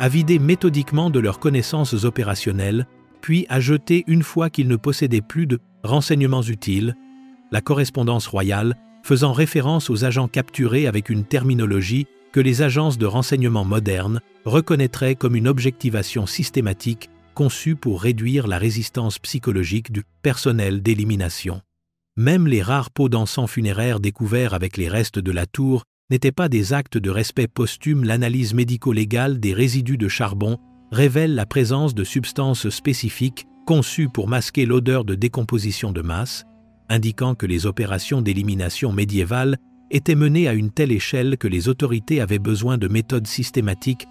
à vider méthodiquement de leurs connaissances opérationnelles, puis à jeter une fois qu'ils ne possédaient plus de renseignements utiles, la correspondance royale faisant référence aux agents capturés avec une terminologie que les agences de renseignement modernes reconnaîtraient comme une objectivation systématique conçue pour réduire la résistance psychologique du personnel d'élimination. Même les rares pots d'encens funéraires découverts avec les restes de la tour n'étaient pas des actes de respect posthume. L'analyse médico-légale des résidus de charbon révèle la présence de substances spécifiques conçues pour masquer l'odeur de décomposition de masse, indiquant que les opérations d'élimination médiévales étaient menées à une telle échelle que les autorités avaient besoin de méthodes systématiques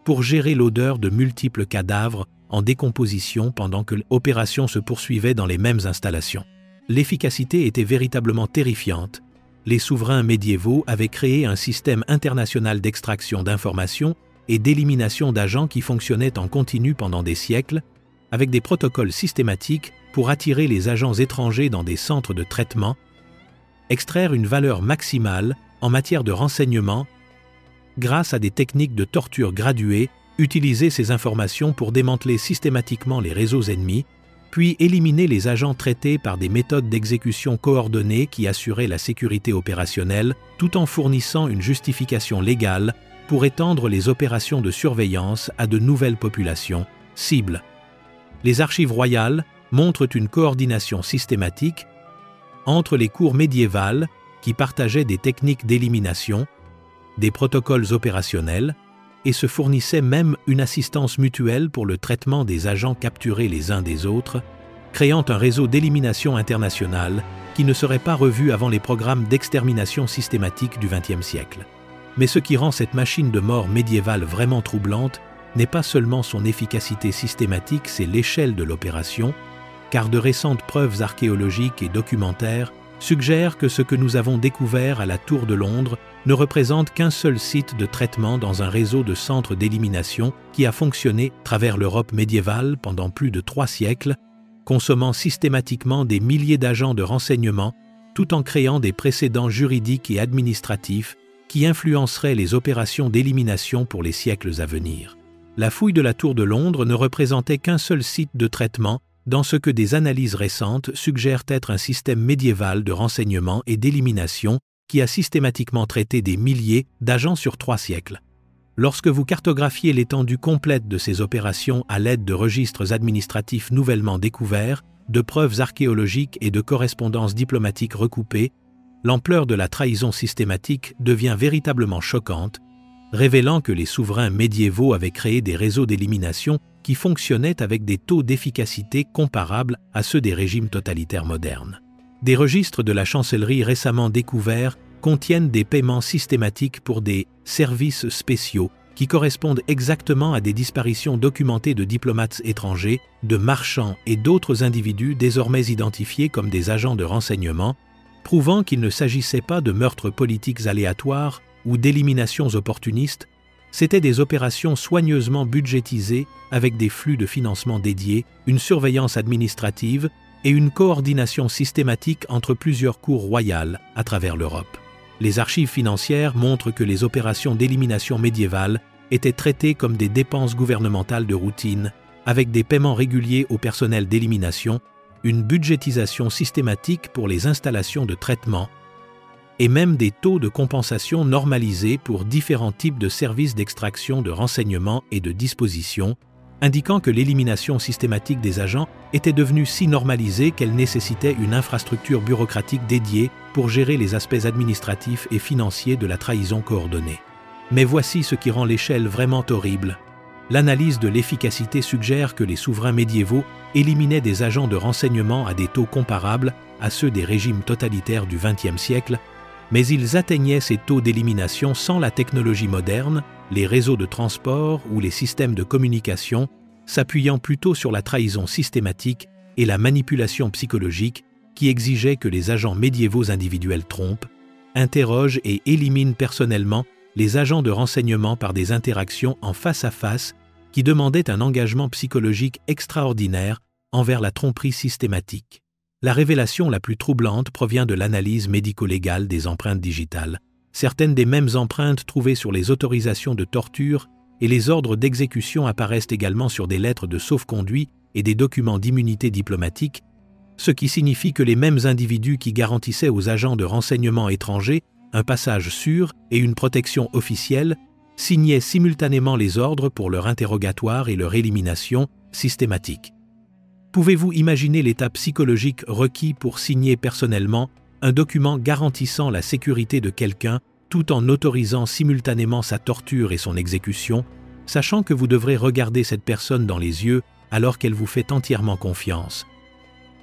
pour gérer l'odeur de multiples cadavres en décomposition pendant que l'opération se poursuivait dans les mêmes installations. L'efficacité était véritablement terrifiante. Les souverains médiévaux avaient créé un système international d'extraction d'informations et d'élimination d'agents qui fonctionnait en continu pendant des siècles, avec des protocoles systématiques pour attirer les agents étrangers dans des centres de traitement, extraire une valeur maximale en matière de renseignement grâce à des techniques de torture graduées, utiliser ces informations pour démanteler systématiquement les réseaux ennemis, puis éliminer les agents traités par des méthodes d'exécution coordonnées qui assuraient la sécurité opérationnelle tout en fournissant une justification légale pour étendre les opérations de surveillance à de nouvelles populations cibles. Les archives royales montrent une coordination systématique entre les cours médiévales qui partageaient des techniques d'élimination, des protocoles opérationnels et se fournissaient même une assistance mutuelle pour le traitement des agents capturés les uns des autres, créant un réseau d'élimination international qui ne serait pas revu avant les programmes d'extermination systématique du XXe siècle. Mais ce qui rend cette machine de mort médiévale vraiment troublante n'est pas seulement son efficacité systématique, c'est l'échelle de l'opération, car de récentes preuves archéologiques et documentaires suggèrent que ce que nous avons découvert à la Tour de Londres ne représente qu'un seul site de traitement dans un réseau de centres d'élimination qui a fonctionné à travers l'Europe médiévale pendant plus de 3 siècles, consommant systématiquement des milliers d'agents de renseignement tout en créant des précédents juridiques et administratifs qui influenceraient les opérations d'élimination pour les siècles à venir. La fouille de la Tour de Londres ne représentait qu'un seul site de traitement dans ce que des analyses récentes suggèrent être un système médiéval de renseignement et d'élimination qui a systématiquement traité des milliers d'agents sur 3 siècles. Lorsque vous cartographiez l'étendue complète de ces opérations à l'aide de registres administratifs nouvellement découverts, de preuves archéologiques et de correspondances diplomatiques recoupées, l'ampleur de la trahison systématique devient véritablement choquante, révélant que les souverains médiévaux avaient créé des réseaux d'élimination qui fonctionnaient avec des taux d'efficacité comparables à ceux des régimes totalitaires modernes. Des registres de la chancellerie récemment découverts contiennent des paiements systématiques pour des services spéciaux qui correspondent exactement à des disparitions documentées de diplomates étrangers, de marchands et d'autres individus désormais identifiés comme des agents de renseignement, prouvant qu'il ne s'agissait pas de meurtres politiques aléatoires ou d'éliminations opportunistes, c'étaient des opérations soigneusement budgétisées avec des flux de financement dédiés, une surveillance administrative et une coordination systématique entre plusieurs cours royales à travers l'Europe. Les archives financières montrent que les opérations d'élimination médiévales étaient traitées comme des dépenses gouvernementales de routine, avec des paiements réguliers au personnel d'élimination, une budgétisation systématique pour les installations de traitement, et même des taux de compensation normalisés pour différents types de services d'extraction de renseignements et de disposition, indiquant que l'élimination systématique des agents était devenue si normalisée qu'elle nécessitait une infrastructure bureaucratique dédiée pour gérer les aspects administratifs et financiers de la trahison coordonnée. Mais voici ce qui rend l'échelle vraiment horrible. L'analyse de l'efficacité suggère que les souverains médiévaux éliminaient des agents de renseignement à des taux comparables à ceux des régimes totalitaires du XXe siècle, mais ils atteignaient ces taux d'élimination sans la technologie moderne, les réseaux de transport ou les systèmes de communication, s'appuyant plutôt sur la trahison systématique et la manipulation psychologique qui exigeaient que les agents médiévaux individuels trompent, interrogent et éliminent personnellement les agents de renseignement par des interactions en face à face qui demandaient un engagement psychologique extraordinaire envers la tromperie systématique. La révélation la plus troublante provient de l'analyse médico-légale des empreintes digitales. Certaines des mêmes empreintes trouvées sur les autorisations de torture et les ordres d'exécution apparaissent également sur des lettres de sauf-conduit et des documents d'immunité diplomatique, ce qui signifie que les mêmes individus qui garantissaient aux agents de renseignement étrangers un passage sûr et une protection officielle signaient simultanément les ordres pour leur interrogatoire et leur élimination systématique. Pouvez-vous imaginer l'état psychologique requis pour signer personnellement un document garantissant la sécurité de quelqu'un tout en autorisant simultanément sa torture et son exécution, sachant que vous devrez regarder cette personne dans les yeux alors qu'elle vous fait entièrement confiance,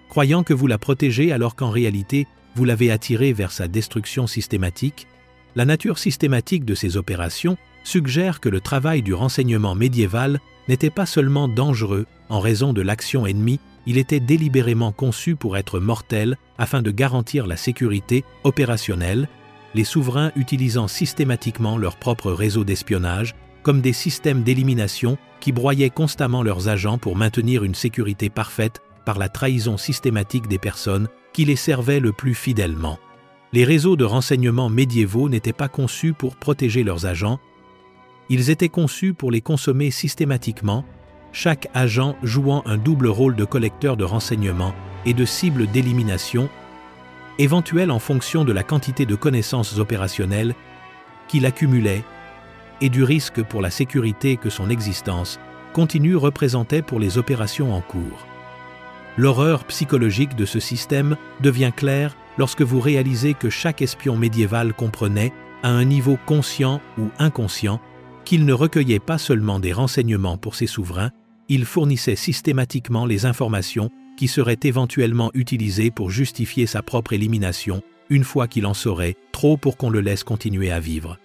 croyant que vous la protégez alors qu'en réalité vous l'avez attirée vers sa destruction systématique? La nature systématique de ces opérations suggère que le travail du renseignement médiéval n'était pas seulement dangereux en raison de l'action ennemie, il était délibérément conçu pour être mortel afin de garantir la sécurité opérationnelle, les souverains utilisant systématiquement leur propre réseau d'espionnage comme des systèmes d'élimination qui broyaient constamment leurs agents pour maintenir une sécurité parfaite par la trahison systématique des personnes qui les servaient le plus fidèlement. Les réseaux de renseignement médiévaux n'étaient pas conçus pour protéger leurs agents, ils étaient conçus pour les consommer systématiquement, chaque agent jouant un double rôle de collecteur de renseignements et de cible d'élimination, éventuel en fonction de la quantité de connaissances opérationnelles qu'il accumulait et du risque pour la sécurité que son existence continue représentait pour les opérations en cours. L'horreur psychologique de ce système devient claire lorsque vous réalisez que chaque espion médiéval comprenait, à un niveau conscient ou inconscient, qu'il ne recueillait pas seulement des renseignements pour ses souverains, il fournissait systématiquement les informations qui seraient éventuellement utilisées pour justifier sa propre élimination, une fois qu'il en saurait trop pour qu'on le laisse continuer à vivre.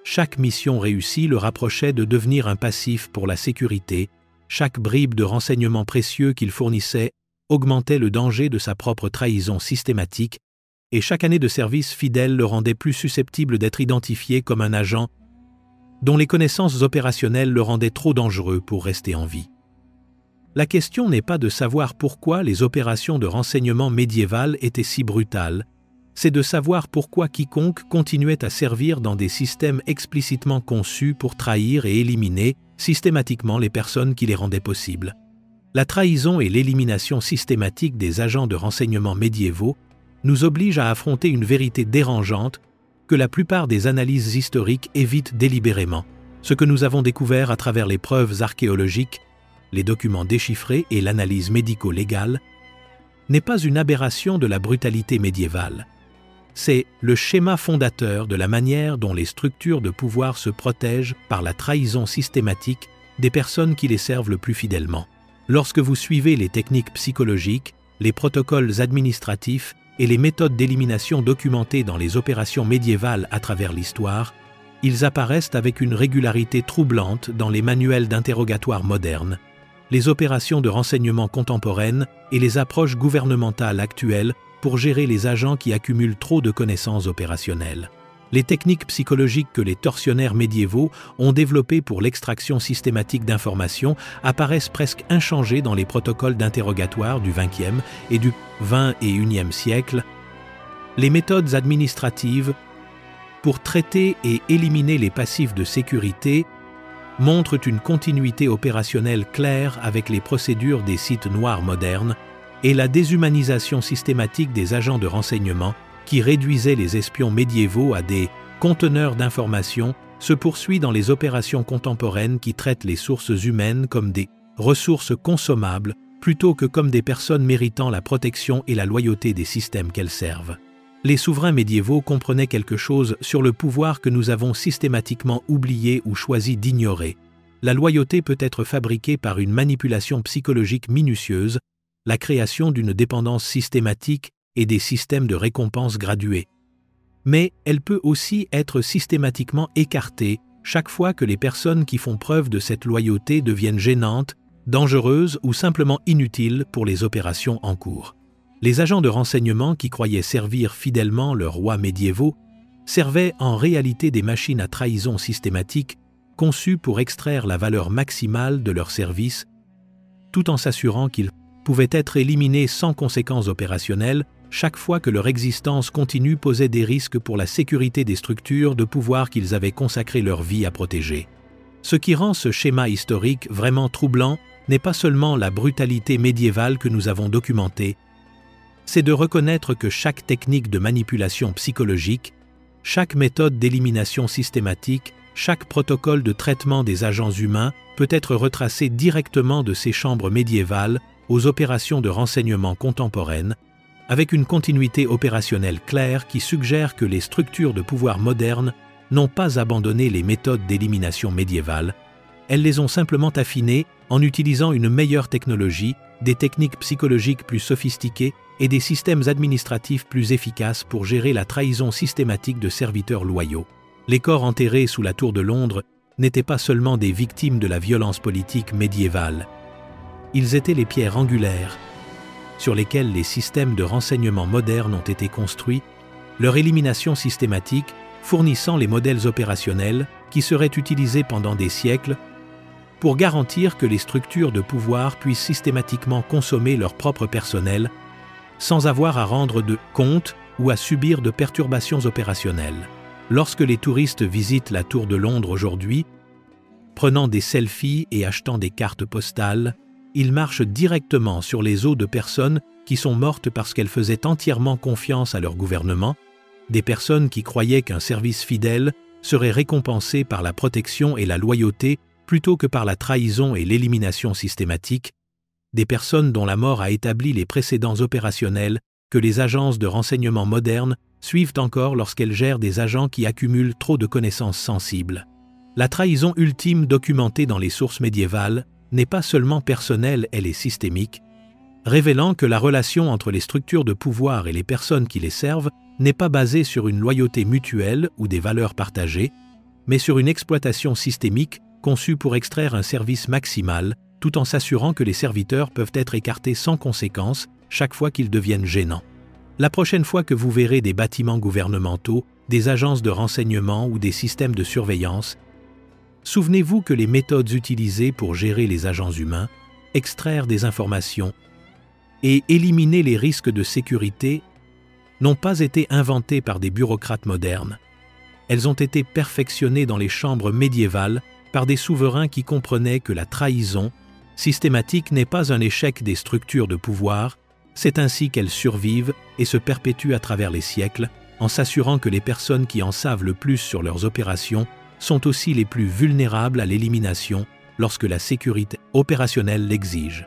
Chaque mission réussie le rapprochait de devenir un passif pour la sécurité, chaque bribe de renseignements précieux qu'il fournissait augmentait le danger de sa propre trahison systématique, et chaque année de service fidèle le rendait plus susceptible d'être identifié comme un agent dont les connaissances opérationnelles le rendaient trop dangereux pour rester en vie. La question n'est pas de savoir pourquoi les opérations de renseignement médiévales étaient si brutales, c'est de savoir pourquoi quiconque continuait à servir dans des systèmes explicitement conçus pour trahir et éliminer systématiquement les personnes qui les rendaient possibles. La trahison et l'élimination systématique des agents de renseignement médiévaux nous obligent à affronter une vérité dérangeante que la plupart des analyses historiques évitent délibérément. Ce que nous avons découvert à travers les preuves archéologiques, les documents déchiffrés et l'analyse médico-légale, n'est pas une aberration de la brutalité médiévale. C'est le schéma fondateur de la manière dont les structures de pouvoir se protègent par la trahison systématique des personnes qui les servent le plus fidèlement. Lorsque vous suivez les techniques psychologiques, les protocoles administratifs et les méthodes d'élimination documentées dans les opérations médiévales à travers l'histoire, ils apparaissent avec une régularité troublante dans les manuels d'interrogatoire modernes, les opérations de renseignement contemporaines et les approches gouvernementales actuelles pour gérer les agents qui accumulent trop de connaissances opérationnelles. Les techniques psychologiques que les tortionnaires médiévaux ont développées pour l'extraction systématique d'informations apparaissent presque inchangées dans les protocoles d'interrogatoire du XXe et du XXIe siècle. Les méthodes administratives pour traiter et éliminer les passifs de sécurité montrent une continuité opérationnelle claire avec les procédures des sites noirs modernes et la déshumanisation systématique des agents de renseignement qui réduisait les espions médiévaux à des conteneurs d'informations se poursuit dans les opérations contemporaines qui traitent les sources humaines comme des ressources consommables plutôt que comme des personnes méritant la protection et la loyauté des systèmes qu'elles servent. Les souverains médiévaux comprenaient quelque chose sur le pouvoir que nous avons systématiquement oublié ou choisi d'ignorer. La loyauté peut être fabriquée par une manipulation psychologique minutieuse, la création d'une dépendance systématique et des systèmes de récompense gradués. Mais elle peut aussi être systématiquement écartée chaque fois que les personnes qui font preuve de cette loyauté deviennent gênantes, dangereuses ou simplement inutiles pour les opérations en cours. Les agents de renseignement qui croyaient servir fidèlement leurs rois médiévaux servaient en réalité des machines à trahison systématique conçues pour extraire la valeur maximale de leur service, tout en s'assurant qu'ils pouvaient être éliminés sans conséquences opérationnelles chaque fois que leur existence continue posait des risques pour la sécurité des structures de pouvoir qu'ils avaient consacré leur vie à protéger. Ce qui rend ce schéma historique vraiment troublant n'est pas seulement la brutalité médiévale que nous avons documentée, c'est de reconnaître que chaque technique de manipulation psychologique, chaque méthode d'élimination systématique, chaque protocole de traitement des agents humains peut être retracé directement de ces chambres médiévales aux opérations de renseignement contemporaines, avec une continuité opérationnelle claire qui suggère que les structures de pouvoir modernes n'ont pas abandonné les méthodes d'élimination médiévales, elles les ont simplement affinées en utilisant une meilleure technologie, des techniques psychologiques plus sophistiquées et des systèmes administratifs plus efficaces pour gérer la trahison systématique de serviteurs loyaux. Les corps enterrés sous la tour de Londres n'étaient pas seulement des victimes de la violence politique médiévale. Ils étaient les pierres angulaires sur lesquelles les systèmes de renseignement modernes ont été construits, leur élimination systématique fournissant les modèles opérationnels qui seraient utilisés pendant des siècles pour garantir que les structures de pouvoir puissent systématiquement consommer leur propre personnel sans avoir à rendre de compte ou à subir de perturbations opérationnelles. Lorsque les touristes visitent la Tour de Londres aujourd'hui, prenant des selfies et achetant des cartes postales, ils marchent directement sur les os de personnes qui sont mortes parce qu'elles faisaient entièrement confiance à leur gouvernement, des personnes qui croyaient qu'un service fidèle serait récompensé par la protection et la loyauté plutôt que par la trahison et l'élimination systématique, des personnes dont la mort a établi les précédents opérationnels que les agences de renseignement modernes suivent encore lorsqu'elles gèrent des agents qui accumulent trop de connaissances sensibles. La trahison ultime documentée dans les sources médiévales n'est pas seulement personnelle, elle est systémique, révélant que la relation entre les structures de pouvoir et les personnes qui les servent n'est pas basée sur une loyauté mutuelle ou des valeurs partagées, mais sur une exploitation systémique conçue pour extraire un service maximal, tout en s'assurant que les serviteurs peuvent être écartés sans conséquence chaque fois qu'ils deviennent gênants. La prochaine fois que vous verrez des bâtiments gouvernementaux, des agences de renseignement ou des systèmes de surveillance, souvenez-vous que les méthodes utilisées pour gérer les agents humains, extraire des informations et éliminer les risques de sécurité n'ont pas été inventées par des bureaucrates modernes. Elles ont été perfectionnées dans les chambres médiévales par des souverains qui comprenaient que la trahison systématique n'est pas un échec des structures de pouvoir, c'est ainsi qu'elles survivent et se perpétuent à travers les siècles, en s'assurant que les personnes qui en savent le plus sur leurs opérations sont aussi les plus vulnérables à l'élimination lorsque la sécurité opérationnelle l'exige.